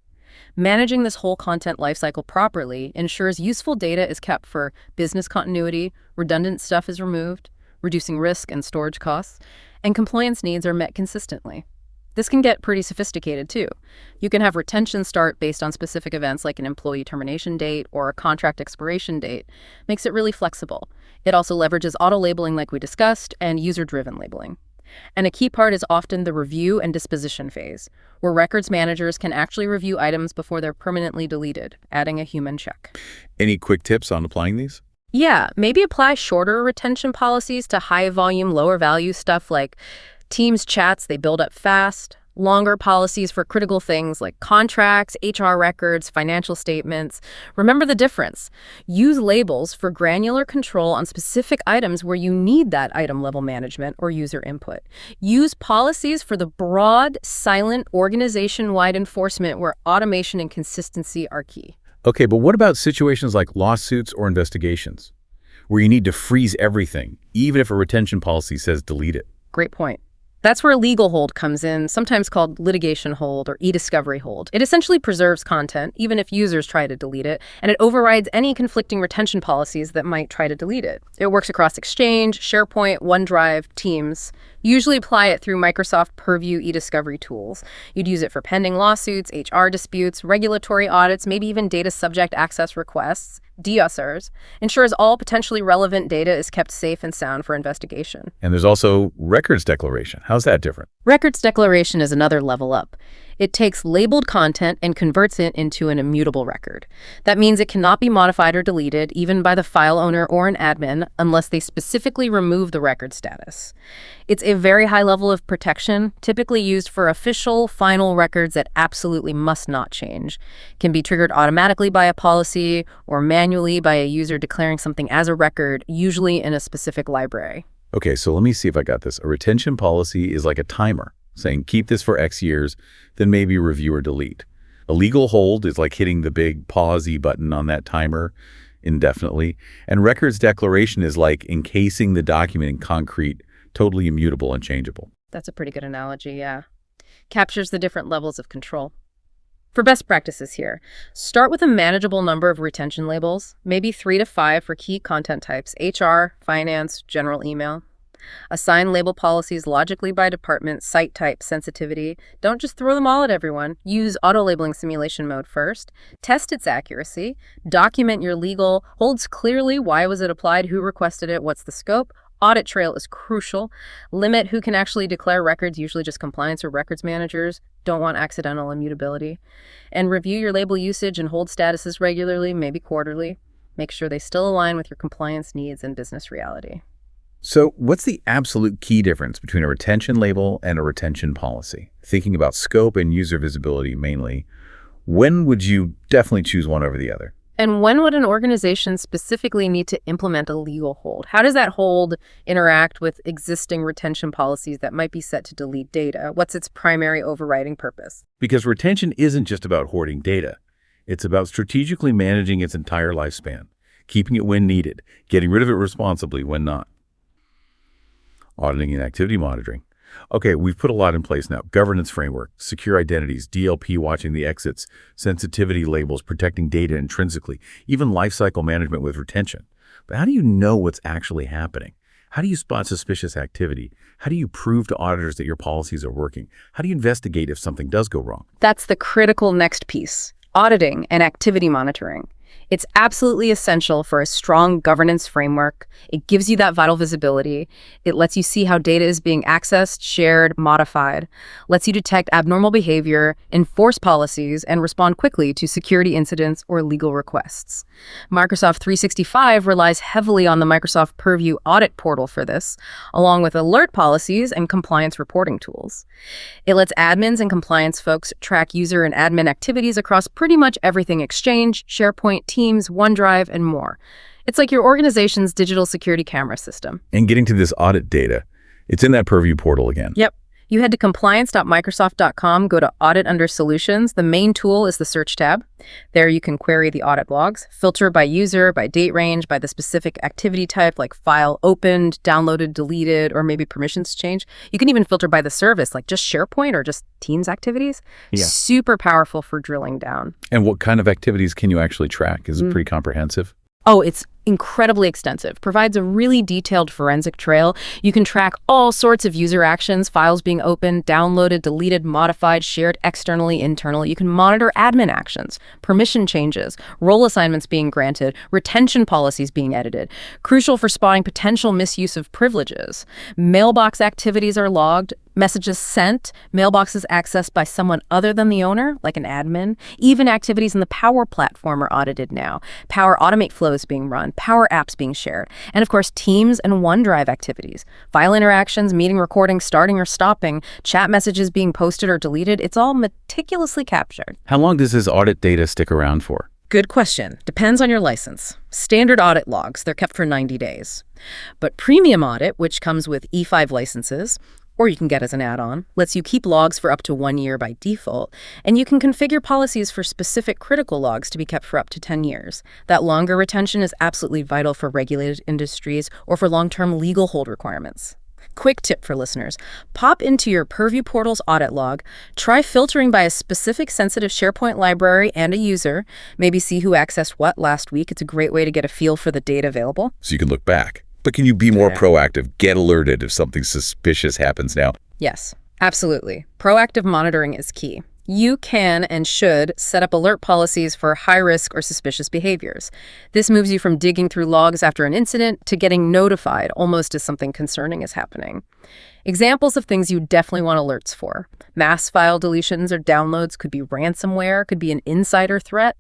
Managing this whole content lifecycle properly ensures useful data is kept for business continuity, redundant stuff is removed, reducing risk and storage costs, and compliance needs are met consistently. This can get pretty sophisticated, too. You can have retention start based on specific events like an employee termination date or a contract expiration date. Makes it really flexible. It also leverages auto-labeling like we discussed and user-driven labeling. And a key part is often the review and disposition phase, where records managers can actually review items before they're permanently deleted, adding a human check. Any quick tips on applying these? Yeah, maybe apply shorter retention policies to high-volume, lower-value stuff like Teams chats, they build up fast. Longer policies for critical things like contracts, HR records, financial statements. Remember the difference. Use labels for granular control on specific items where you need that item-level management or user input. Use policies for the broad, silent, organization-wide enforcement where automation and consistency are key. Okay, but what about situations like lawsuits or investigations, where you need to freeze everything, even if a retention policy says delete it? Great point. That's where legal hold comes in, sometimes called litigation hold or e-discovery hold. It essentially preserves content, even if users try to delete it, and it overrides any conflicting retention policies that might try to delete it. It works across Exchange, SharePoint, OneDrive, Teams. Usually apply it through Microsoft Purview e-discovery tools. You'd use it for pending lawsuits, HR disputes, regulatory audits, maybe even data subject access requests. DSRs, ensures all potentially relevant data is kept safe and sound for investigation. And there's also records declaration. How's that different? Records declaration is another level up. It takes labeled content and converts it into an immutable record. That means it cannot be modified or deleted, even by the file owner or an admin, unless they specifically remove the record status. It's a very high level of protection, typically used for official, final records that absolutely must not change. Can be triggered automatically by a policy or manually by a user declaring something as a record, usually in a specific library. Okay, so let me see if I got this. A retention policy is like a timer, saying keep this for X years, then maybe review or delete. A legal hold is like hitting the big pause button on that timer indefinitely. And records declaration is like encasing the document in concrete, totally immutable and changeable. That's a pretty good analogy, yeah. Captures the different levels of control. For best practices here, start with a manageable number of retention labels, maybe 3 to 5 for key content types, HR, finance, general email. Assign label policies logically by department, site type, sensitivity. Don't just throw them all at everyone. Use auto-labeling simulation mode first. Test its accuracy. Document your legal holds clearly. Why was it applied? Who requested it? What's the scope? Audit trail is crucial. Limit who can actually declare records, usually just compliance or records managers. Don't want accidental immutability. And review your label usage and hold statuses regularly, maybe quarterly. Make sure they still align with your compliance needs and business reality. So what's the absolute key difference between a retention label and a retention policy? Thinking about scope and user visibility mainly, when would you definitely choose one over the other? And when would an organization specifically need to implement a legal hold? How does that hold interact with existing retention policies that might be set to delete data? What's its primary overriding purpose? Because retention isn't just about hoarding data. It's about strategically managing its entire lifespan, keeping it when needed, getting rid of it responsibly when not. Auditing and activity monitoring. Okay, we've put a lot in place now. Governance framework, secure identities, DLP watching the exits, sensitivity labels, protecting data intrinsically, even lifecycle management with retention. But how do you know what's actually happening? How do you spot suspicious activity? How do you prove to auditors that your policies are working? How do you investigate if something does go wrong? That's the critical next piece, auditing and activity monitoring. It's absolutely essential for a strong governance framework. It gives you that vital visibility. It lets you see how data is being accessed, shared, modified, lets you detect abnormal behavior, enforce policies, and respond quickly to security incidents or legal requests. Microsoft 365 relies heavily on the Microsoft Purview audit portal for this, along with alert policies and compliance reporting tools. It lets admins and compliance folks track user and admin activities across pretty much everything: Exchange, SharePoint, Teams, OneDrive, and more. It's like your organization's digital security camera system. And getting to this audit data, it's in that Purview portal again. Yep. You head to compliance.microsoft.com, go to Audit under Solutions. The main tool is the Search tab. There you can query the audit logs, filter by user, by date range, by the specific activity type, like file opened, downloaded, deleted, or maybe permissions changed. You can even filter by the service, like just SharePoint or just Teams activities. Yeah. Super powerful for drilling down. And what kind of activities can you actually track? Is it pretty comprehensive? Oh, it's incredibly extensive, provides a really detailed forensic trail. You can track all sorts of user actions, files being opened, downloaded, deleted, modified, shared externally, internally. You can monitor admin actions, permission changes, role assignments being granted, retention policies being edited. Crucial for spotting potential misuse of privileges. Mailbox activities are logged, messages sent, mailboxes accessed by someone other than the owner, like an admin. Even activities in the Power Platform are audited now. Power Automate flows being run, Power Apps being shared, and of course Teams and OneDrive activities. File interactions, meeting recordings starting or stopping, chat messages being posted or deleted, it's all meticulously captured. How long does this audit data stick around for? Good question. Depends on your license. Standard audit logs, they're kept for 90 days. But Premium Audit, which comes with E5 licenses, or you can get as an add-on, lets you keep logs for up to 1 year by default, and you can configure policies for specific critical logs to be kept for up to 10 years. That longer retention is absolutely vital for regulated industries or for long-term legal hold requirements. Quick tip for listeners, pop into your Purview portal's audit log, try filtering by a specific sensitive SharePoint library and a user, maybe see who accessed what last week. It's a great way to get a feel for the data available. So you can look back. But can you be more proactive, get alerted if something suspicious happens now? Yes, absolutely. Proactive monitoring is key. You can and should set up alert policies for high-risk or suspicious behaviors. This moves you from digging through logs after an incident to getting notified almost as something concerning is happening. Examples of things you definitely want alerts for. Mass file deletions or downloads, could be ransomware, could be an insider threat.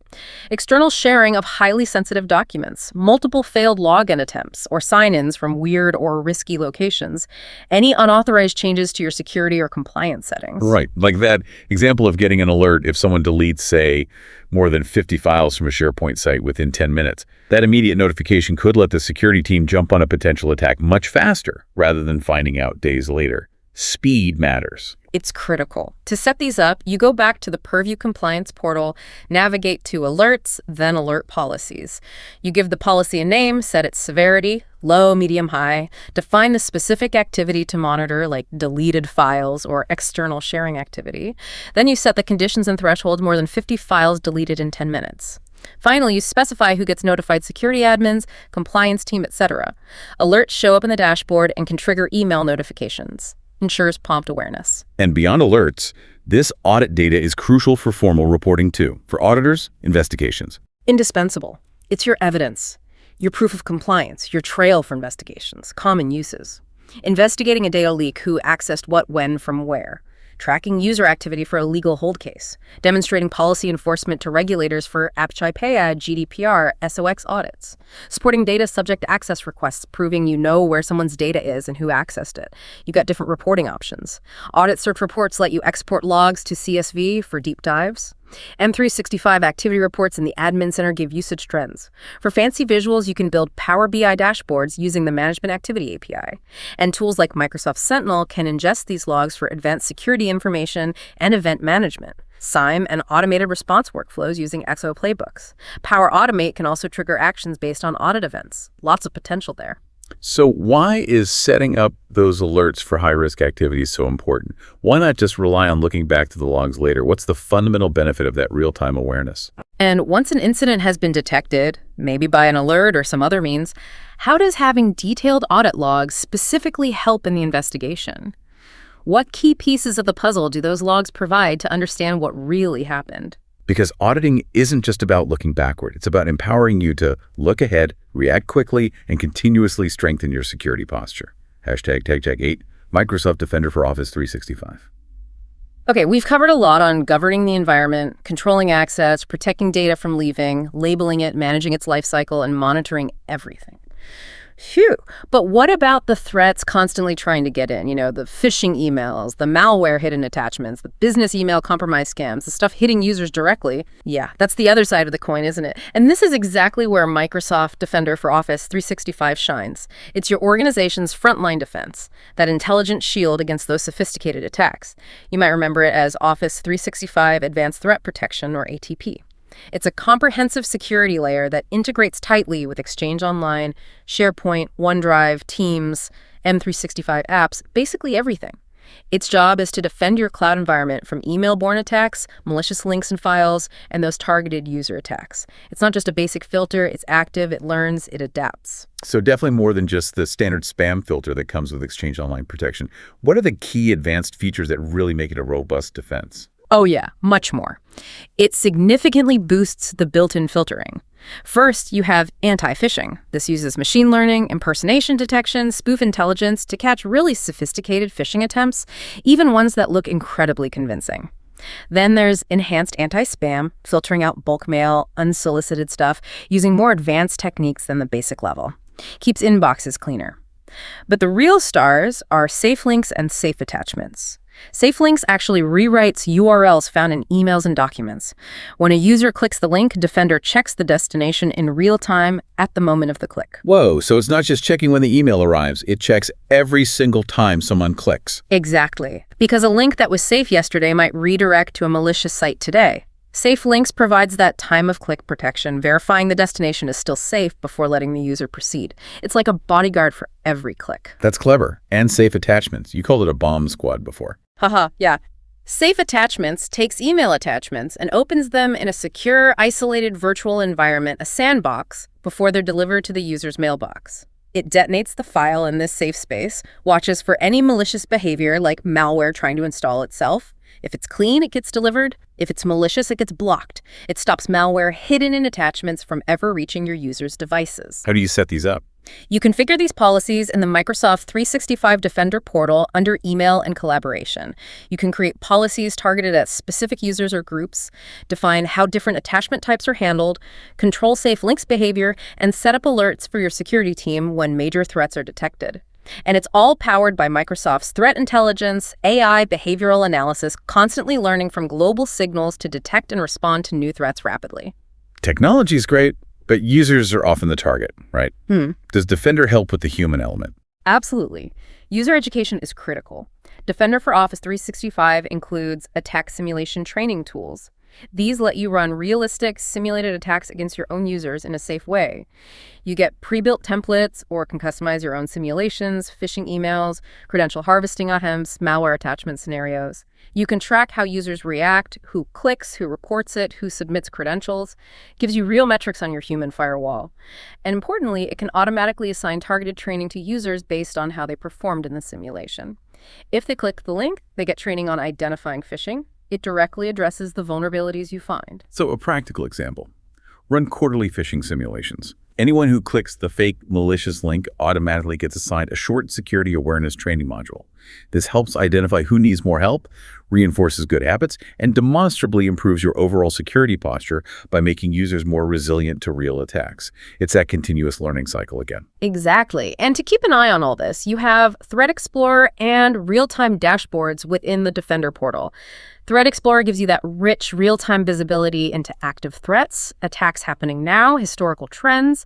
External sharing of highly sensitive documents, multiple failed login attempts or sign-ins from weird or risky locations. Any unauthorized changes to your security or compliance settings. Right, like that example of getting an alert if someone deletes, say, more than 50 files from a SharePoint site within 10 minutes. That immediate notification could let the security team jump on a potential attack much faster rather than finding out days later. Speed matters. It's critical. To set these up, you go back to the Purview Compliance portal, navigate to Alerts, then Alert Policies. You give the policy a name, set its severity, low, medium, high, define the specific activity to monitor, like deleted files or external sharing activity. Then you set the conditions and thresholds: more than 50 files deleted in 10 minutes. Finally, you specify who gets notified: security admins, compliance team, etc. Alerts show up in the dashboard and can trigger email notifications. Ensures prompt awareness. And beyond alerts, this audit data is crucial for formal reporting too. For auditors, investigations. Indispensable. It's your evidence, your proof of compliance, your trail for investigations, common uses. Investigating a data leak: who accessed what, when, from where. Tracking user activity for a legal hold case. Demonstrating policy enforcement to regulators for APCHI-PAYAD, GDPR, SOX audits. Supporting data subject access requests, proving you know where someone's data is and who accessed it. You got different reporting options. Audit search reports let you export logs to CSV for deep dives. M365 activity reports in the admin center give usage trends. For fancy visuals, you can build Power BI dashboards using the Management Activity API. And tools like Microsoft Sentinel can ingest these logs for advanced security information and event management. SIME, and automated response workflows using XO playbooks. Power Automate can also trigger actions based on audit events. Lots of potential there. So why is setting up those alerts for high-risk activities so important? Why not just rely on looking back to the logs later? What's the fundamental benefit of that real-time awareness? And once an incident has been detected, maybe by an alert or some other means, how does having detailed audit logs specifically help in the investigation? What key pieces of the puzzle do those logs provide to understand what really happened? Because auditing isn't just about looking backward. It's about empowering you to look ahead, react quickly, and continuously strengthen your security posture. #TagCheck8, Microsoft Defender for Office 365. Okay, we've covered a lot on governing the environment, controlling access, protecting data from leaving, labeling it, managing its life cycle, and monitoring everything. Phew. But what about the threats constantly trying to get in? The phishing emails, the malware hidden attachments, the business email compromise scams, the stuff hitting users directly. Yeah, that's the other side of the coin, isn't it? And this is exactly where Microsoft Defender for Office 365 shines. It's your organization's frontline defense, that intelligent shield against those sophisticated attacks. You might remember it as Office 365 Advanced Threat Protection, or ATP. It's a comprehensive security layer that integrates tightly with Exchange Online, SharePoint, OneDrive, Teams, M365 apps, basically everything. Its job is to defend your cloud environment from email-borne attacks, malicious links and files, and those targeted user attacks. It's not just a basic filter, it's active, it learns, it adapts. So definitely more than just the standard spam filter that comes with Exchange Online protection. What are the key advanced features that really make it a robust defense? Oh yeah, much more. It significantly boosts the built-in filtering. First, you have anti-phishing. This uses machine learning, impersonation detection, spoof intelligence to catch really sophisticated phishing attempts, even ones that look incredibly convincing. Then there's enhanced anti-spam, filtering out bulk mail, unsolicited stuff, using more advanced techniques than the basic level. Keeps inboxes cleaner. But the real stars are safe links and safe attachments. Safe links actually rewrites URLs found in emails and documents. When a user clicks the link, Defender checks the destination in real time at the moment of the click. Whoa, so it's not just checking when the email arrives, it checks every single time someone clicks. Exactly. Because a link that was safe yesterday might redirect to a malicious site today. Safe Links provides that time-of-click protection, verifying the destination is still safe before letting the user proceed. It's like a bodyguard for every click. That's clever. And safe attachments. You called it a bomb squad before. Haha, yeah. Safe Attachments takes email attachments and opens them in a secure, isolated virtual environment, a sandbox, before they're delivered to the user's mailbox. It detonates the file in this safe space, watches for any malicious behavior like malware trying to install itself. If it's clean, it gets delivered. If it's malicious, it gets blocked. It stops malware hidden in attachments from ever reaching your users' devices. How do you set these up? You configure these policies in the Microsoft 365 Defender portal under Email and Collaboration. You can create policies targeted at specific users or groups, define how different attachment types are handled, control safe links behavior, and set up alerts for your security team when major threats are detected. And it's all powered by Microsoft's threat intelligence, AI, behavioral analysis, constantly learning from global signals to detect and respond to new threats rapidly. Technology is great, but users are often the target, right? Does Defender help with the human element? Absolutely. User education is critical. Defender for Office 365 includes attack simulation training tools. These let you run realistic, simulated attacks against your own users in a safe way. You get pre-built templates or can customize your own simulations, phishing emails, credential harvesting attempts, malware attachment scenarios. You can track how users react, who clicks, who reports it, who submits credentials. Gives you real metrics on your human firewall. And importantly, it can automatically assign targeted training to users based on how they performed in the simulation. If they click the link, they get training on identifying phishing. It directly addresses the vulnerabilities you find. So a practical example. Run quarterly phishing simulations. Anyone who clicks the fake malicious link automatically gets assigned a short security awareness training module. This helps identify who needs more help, reinforces good habits, and demonstrably improves your overall security posture by making users more resilient to real attacks. It's that continuous learning cycle again. Exactly. And to keep an eye on all this, you have Threat Explorer and real-time dashboards within the Defender portal. Threat Explorer gives you that rich, real-time visibility into active threats, attacks happening now, historical trends.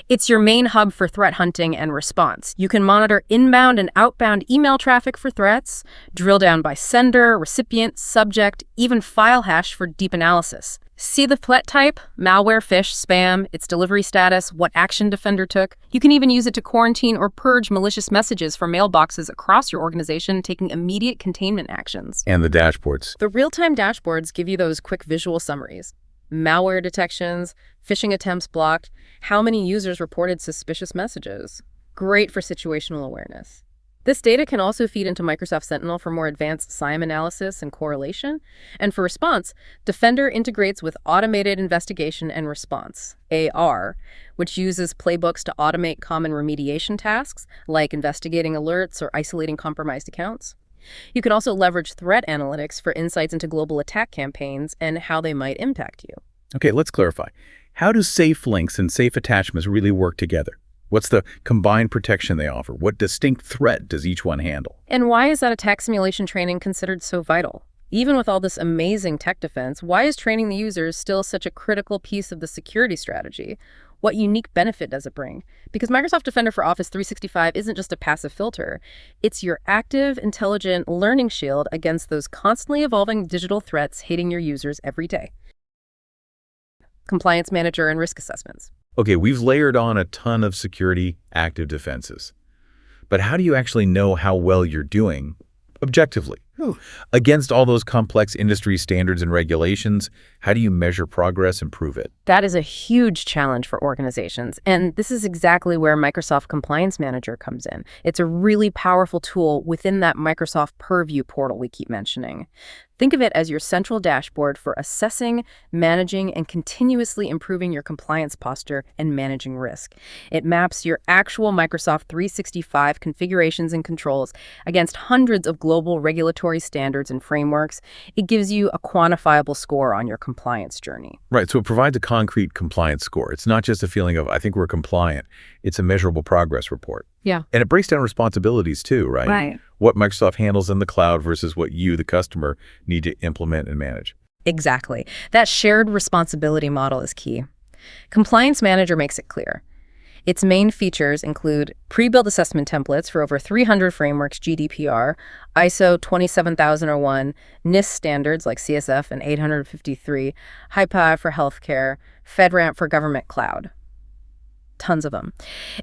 It's your main hub for threat hunting and response. You can monitor inbound and outbound email traffic for threats, drill down by sender, recipient, subject, even file hash for deep analysis. See the threat type, malware, phish, spam, its delivery status, what action Defender took. You can even use it to quarantine or purge malicious messages from mailboxes across your organization, taking immediate containment actions. And the dashboards. The real-time dashboards give you those quick visual summaries. Malware detections, phishing attempts blocked, how many users reported suspicious messages. Great for situational awareness. This data can also feed into Microsoft Sentinel for more advanced SIEM analysis and correlation. And for response, Defender integrates with Automated Investigation and Response, AR, which uses playbooks to automate common remediation tasks, like investigating alerts or isolating compromised accounts. You can also leverage threat analytics for insights into global attack campaigns and how they might impact you. Okay, let's clarify. How do safe links and safe attachments really work together? What's the combined protection they offer? What distinct threat does each one handle? And why is that attack simulation training considered so vital? Even with all this amazing tech defense, why is training the users still such a critical piece of the security strategy? What unique benefit does it bring? Because Microsoft Defender for Office 365 isn't just a passive filter. It's your active, intelligent learning shield against those constantly evolving digital threats hitting your users every day. Compliance manager and risk assessments. Okay, we've layered on a ton of security active defenses. But how do you actually know how well you're doing objectively? Against all those complex industry standards and regulations, how do you measure progress and prove it? That is a huge challenge for organizations, and this is exactly where Microsoft Compliance Manager comes in. It's a really powerful tool within that Microsoft Purview portal we keep mentioning. Think of it as your central dashboard for assessing, managing, and continuously improving your compliance posture and managing risk. It maps your actual Microsoft 365 configurations and controls against hundreds of global regulatory standards and frameworks. It gives you a quantifiable score on your compliance journey. Right, so it provides a concrete compliance score. It's not just a feeling of, I think we're compliant. It's a measurable progress report. Yeah. And it breaks down responsibilities too, right? Right. What Microsoft handles in the cloud versus what you, the customer, need to implement and manage. Exactly. That shared responsibility model is key. Compliance Manager makes it clear. Its main features include pre-built assessment templates for over 300 frameworks, GDPR, ISO 27001, NIST standards like CSF and 853, HIPAA for healthcare, FedRAMP for government cloud. Tons of them.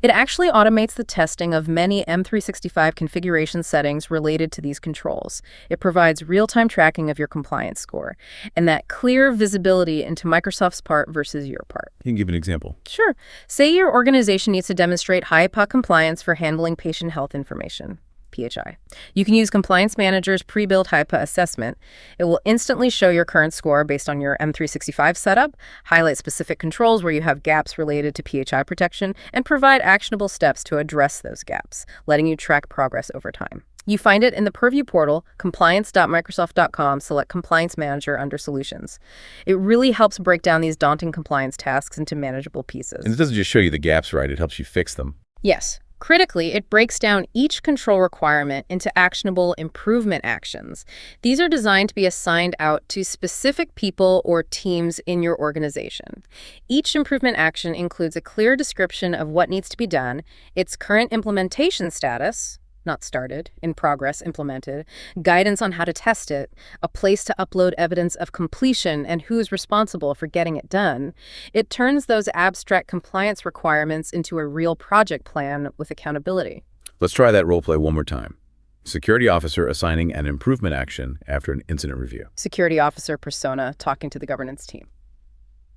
It actually automates the testing of many M365 configuration settings related to these controls. It provides real-time tracking of your compliance score and that clear visibility into Microsoft's part versus your part. You can give an example. Sure. Say your organization needs to demonstrate HIPAA compliance for handling patient health information. PHI. You can use Compliance Manager's pre-built HIPAA assessment. It will instantly show your current score based on your M365 setup, highlight specific controls where you have gaps related to PHI protection, and provide actionable steps to address those gaps, letting you track progress over time. You find it in the Purview portal, compliance.microsoft.com, select Compliance Manager under Solutions. It really helps break down these daunting compliance tasks into manageable pieces. And it doesn't just show you the gaps, right? It helps you fix them. Yes. Critically, it breaks down each control requirement into actionable improvement actions. These are designed to be assigned out to specific people or teams in your organization. Each improvement action includes a clear description of what needs to be done, its current implementation status, not started, in progress, implemented, guidance on how to test it, a place to upload evidence of completion and who's responsible for getting it done. It turns those abstract compliance requirements into a real project plan with accountability. Let's try that role play one more time. Security officer assigning an improvement action after an incident review. Security officer persona talking to the governance team.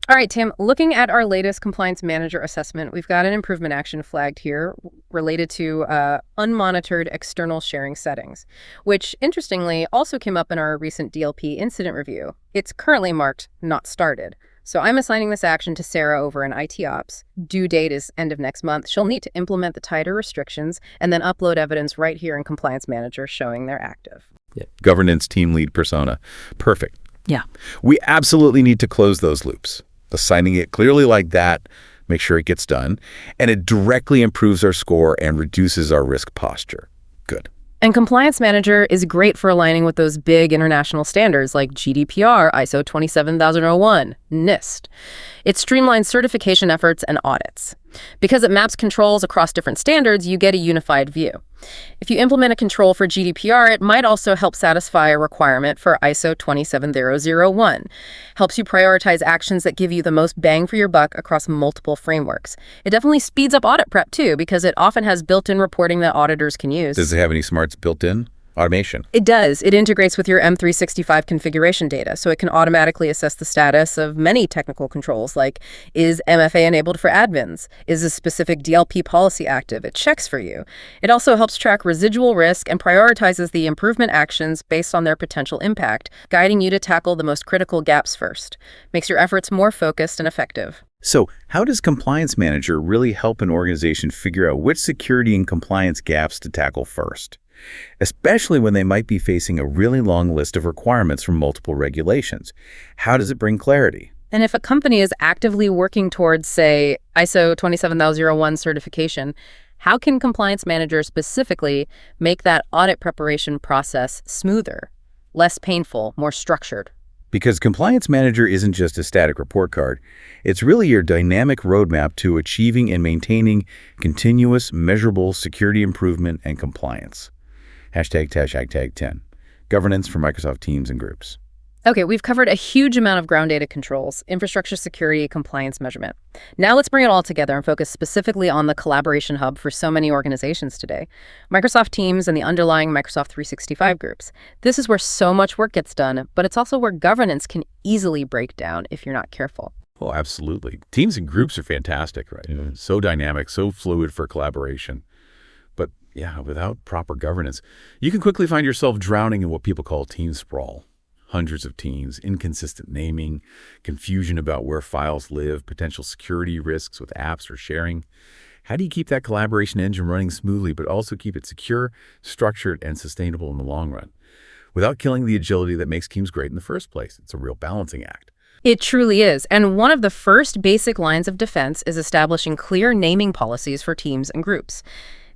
All right, Tim, looking at our latest Compliance Manager assessment, we've got an improvement action flagged here related to unmonitored external sharing settings, which interestingly also came up in our recent DLP incident review. It's currently marked not started. So I'm assigning this action to Sarah over in IT Ops. Due date is end of next month. She'll need to implement the tighter restrictions and then upload evidence right here in Compliance Manager showing they're active. Yeah. Governance team lead persona. Perfect. Yeah. We absolutely need to close those loops. Assigning it clearly like that, make sure it gets done, and it directly improves our score and reduces our risk posture. Good. And Compliance Manager is great for aligning with those big international standards like GDPR, ISO 27001, NIST. It streamlines certification efforts and audits. Because it maps controls across different standards, you get a unified view. If you implement a control for GDPR, it might also help satisfy a requirement for ISO 27001. Helps you prioritize actions that give you the most bang for your buck across multiple frameworks. It definitely speeds up audit prep, too, because it often has built-in reporting that auditors can use. Does it have any smarts built in? Automation? It does. It integrates with your M365 configuration data, so it can automatically assess the status of many technical controls, like, is MFA enabled for admins? Is a specific DLP policy active? It checks for you. It also helps track residual risk and prioritizes the improvement actions based on their potential impact, guiding you to tackle the most critical gaps first. Makes your efforts more focused and effective. So how does Compliance Manager really help an organization figure out which security and compliance gaps to tackle first? Especially when they might be facing a really long list of requirements from multiple regulations. How does it bring clarity? And if a company is actively working towards, say, ISO 27001 certification, how can Compliance Manager specifically make that audit preparation process smoother, less painful, more structured? Because Compliance Manager isn't just a static report card. It's really your dynamic roadmap to achieving and maintaining continuous, measurable security improvement and compliance. ### 10. Governance for Microsoft Teams and Groups. Okay, we've covered a huge amount of ground data controls, infrastructure security, compliance measurement. Now let's bring it all together and focus specifically on the collaboration hub for so many organizations today, Microsoft Teams and the underlying Microsoft 365 groups. This is where so much work gets done, but it's also where governance can easily break down if you're not careful. Oh, absolutely. Teams and groups are fantastic, right? So dynamic, so fluid for collaboration. But yeah, without proper governance, you can quickly find yourself drowning in what people call team sprawl. Hundreds of teams, inconsistent naming, confusion about where files live, potential security risks with apps or sharing. How do you keep that collaboration engine running smoothly, but also keep it secure, structured, and sustainable in the long run, without killing the agility that makes teams great in the first place? It's a real balancing act. It truly is. And one of the first basic lines of defense is establishing clear naming policies for teams and groups.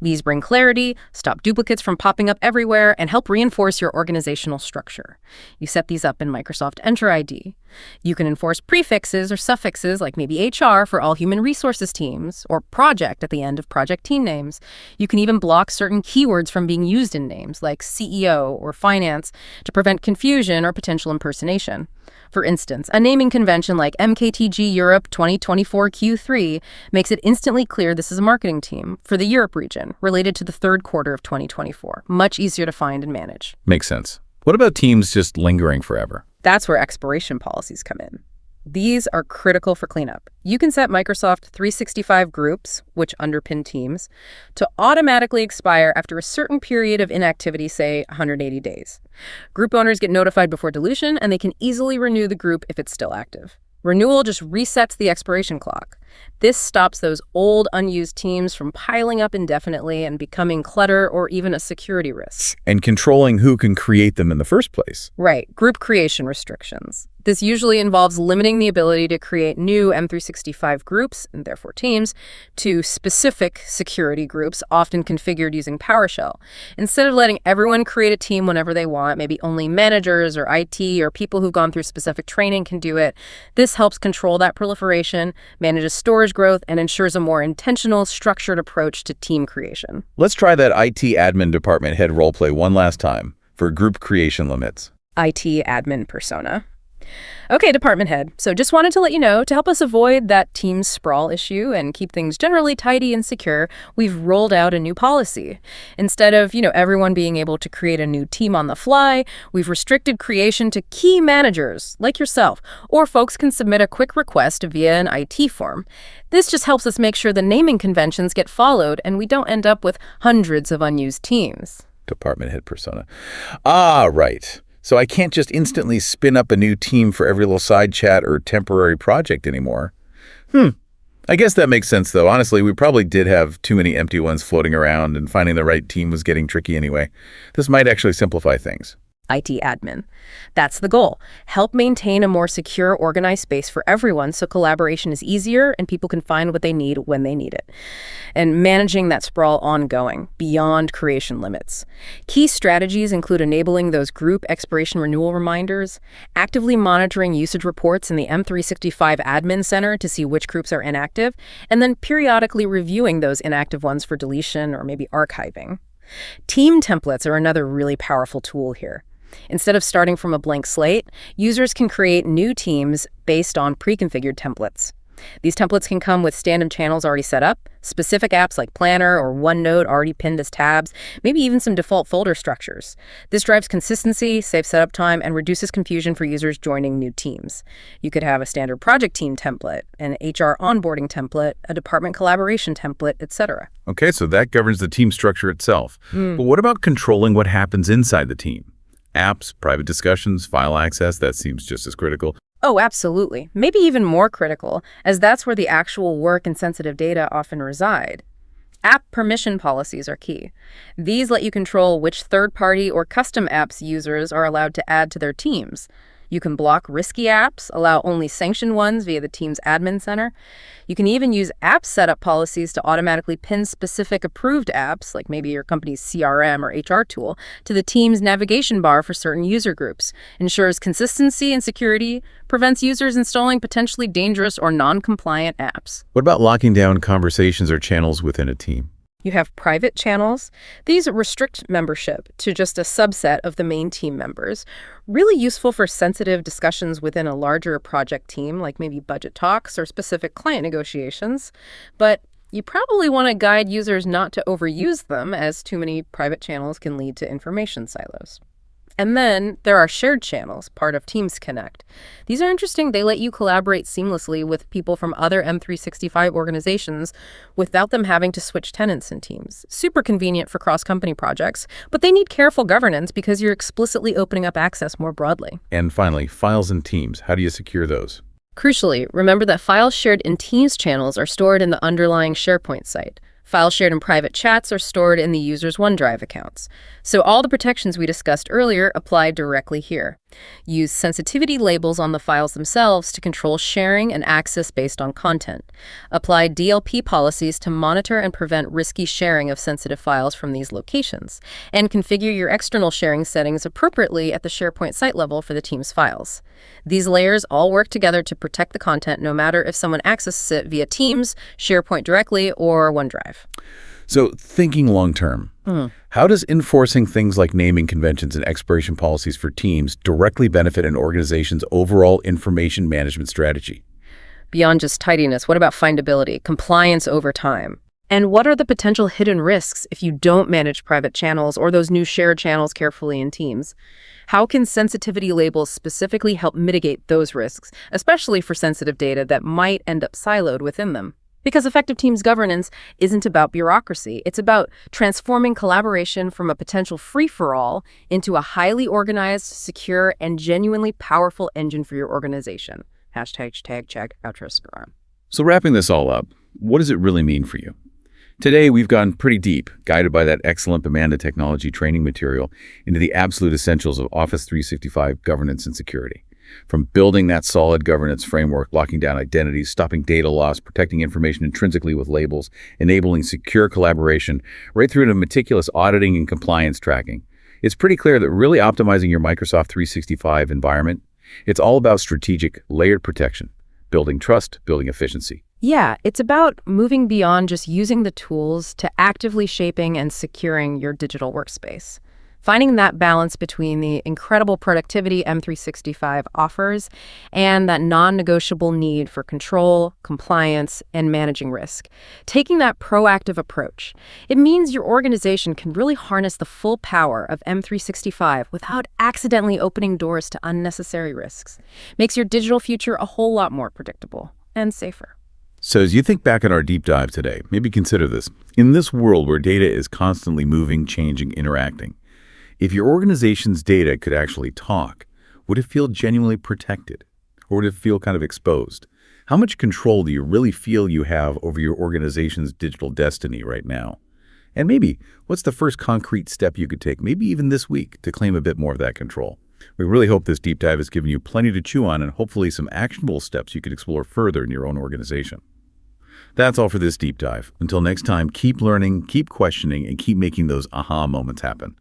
These bring clarity, stop duplicates from popping up everywhere, and help reinforce your organizational structure. You set these up in Microsoft Entra ID. You can enforce prefixes or suffixes like maybe HR for all human resources teams, or project at the end of project team names. You can even block certain keywords from being used in names like CEO or finance to prevent confusion or potential impersonation. For instance, a naming convention like MKTG Europe 2024 Q3 makes it instantly clear this is a marketing team for the Europe region related to the third quarter of 2024. Much easier to find and manage. Makes sense. What about teams just lingering forever? That's where expiration policies come in. These are critical for cleanup. You can set Microsoft 365 groups, which underpin Teams, to automatically expire after a certain period of inactivity, say 180 days. Group owners get notified before deletion, and they can easily renew the group if it's still active. Renewal just resets the expiration clock. This stops those old, unused teams from piling up indefinitely and becoming clutter or even a security risk. And controlling who can create them in the first place. Right, group creation restrictions. This usually involves limiting the ability to create new M365 groups, and therefore teams, to specific security groups, often configured using PowerShell. Instead of letting everyone create a team whenever they want, maybe only managers or IT or people who've gone through specific training can do it. This helps control that proliferation, manages storage growth, and ensures a more intentional, structured approach to team creation. Let's try that IT admin department head roleplay one last time for group creation limits. IT admin persona. Okay, department head. So just wanted to let you know, to help us avoid that team sprawl issue and keep things generally tidy and secure, we've rolled out a new policy. Instead of, everyone being able to create a new team on the fly, we've restricted creation to key managers, like yourself, or folks can submit a quick request via an IT form. This just helps us make sure the naming conventions get followed and we don't end up with hundreds of unused teams. Department head persona. Ah, right. So I can't just instantly spin up a new team for every little side chat or temporary project anymore. I guess that makes sense, though. Honestly, we probably did have too many empty ones floating around, and finding the right team was getting tricky anyway. This might actually simplify things. IT admin. That's the goal. Help maintain a more secure, organized space for everyone so collaboration is easier and people can find what they need when they need it. And managing that sprawl ongoing, beyond creation limits. Key strategies include enabling those group expiration renewal reminders, actively monitoring usage reports in the M365 Admin Center to see which groups are inactive, and then periodically reviewing those inactive ones for deletion or maybe archiving. Team templates are another really powerful tool here. Instead of starting from a blank slate, users can create new teams based on pre-configured templates. These templates can come with stand-in channels already set up, specific apps like Planner or OneNote already pinned as tabs, maybe even some default folder structures. This drives consistency, saves setup time, and reduces confusion for users joining new teams. You could have a standard project team template, an HR onboarding template, a department collaboration template, etc. Okay, so that governs the team structure itself. But what about controlling what happens inside the team? Apps, private discussions, file access, that seems just as critical. Oh, absolutely. Maybe even more critical, as that's where the actual work and sensitive data often reside. App permission policies are key. These let you control which third-party or custom apps users are allowed to add to their teams. You can block risky apps, allow only sanctioned ones via the team's admin center. You can even use app setup policies to automatically pin specific approved apps, like maybe your company's CRM or HR tool, to the team's navigation bar for certain user groups. Ensures consistency and security, prevents users installing potentially dangerous or non-compliant apps. What about locking down conversations or channels within a team? You have private channels. These restrict membership to just a subset of the main team members. Really useful for sensitive discussions within a larger project team, like maybe budget talks or specific client negotiations. But you probably want to guide users not to overuse them, as too many private channels can lead to information silos. And then there are shared channels, part of Teams Connect. These are interesting. They let you collaborate seamlessly with people from other M365 organizations without them having to switch tenants in Teams. Super convenient for cross-company projects, but they need careful governance because you're explicitly opening up access more broadly. And finally, files and teams. How do you secure those? Crucially, remember that files shared in Teams channels are stored in the underlying SharePoint site. Files shared in private chats are stored in the user's OneDrive accounts. So all the protections we discussed earlier apply directly here. Use sensitivity labels on the files themselves to control sharing and access based on content. Apply DLP policies to monitor and prevent risky sharing of sensitive files from these locations. And configure your external sharing settings appropriately at the SharePoint site level for the team's files. These layers all work together to protect the content no matter if someone accesses it via Teams, SharePoint directly, or OneDrive. So thinking long-term, how does enforcing things like naming conventions and expiration policies for teams directly benefit an organization's overall information management strategy? Beyond just tidiness, what about findability, compliance over time? And what are the potential hidden risks if you don't manage private channels or those new shared channels carefully in Teams? How can sensitivity labels specifically help mitigate those risks, especially for sensitive data that might end up siloed within them? Because effective Teams governance isn't about bureaucracy. It's about transforming collaboration from a potential free-for-all into a highly organized, secure, and genuinely powerful engine for your organization. #check outro score. So wrapping this all up, what does it really mean for you? Today, we've gone pretty deep, guided by that excellent Amanda technology training material, into the absolute essentials of Office 365 governance and security. From building that solid governance framework, locking down identities, stopping data loss, protecting information intrinsically with labels, enabling secure collaboration, right through to meticulous auditing and compliance tracking. It's pretty clear that really optimizing your Microsoft 365 environment, it's all about strategic, layered protection, building trust, building efficiency. Yeah, it's about moving beyond just using the tools to actively shaping and securing your digital workspace. Finding that balance between the incredible productivity M365 offers and that non-negotiable need for control, compliance, and managing risk. Taking that proactive approach, it means your organization can really harness the full power of M365 without accidentally opening doors to unnecessary risks. Makes your digital future a whole lot more predictable and safer. So as you think back on our deep dive today, maybe consider this. In this world where data is constantly moving, changing, interacting, if your organization's data could actually talk, would it feel genuinely protected? Or would it feel kind of exposed? How much control do you really feel you have over your organization's digital destiny right now? And maybe, what's the first concrete step you could take, maybe even this week, to claim a bit more of that control? We really hope this deep dive has given you plenty to chew on and hopefully some actionable steps you could explore further in your own organization. That's all for this deep dive. Until next time, keep learning, keep questioning, and keep making those aha moments happen.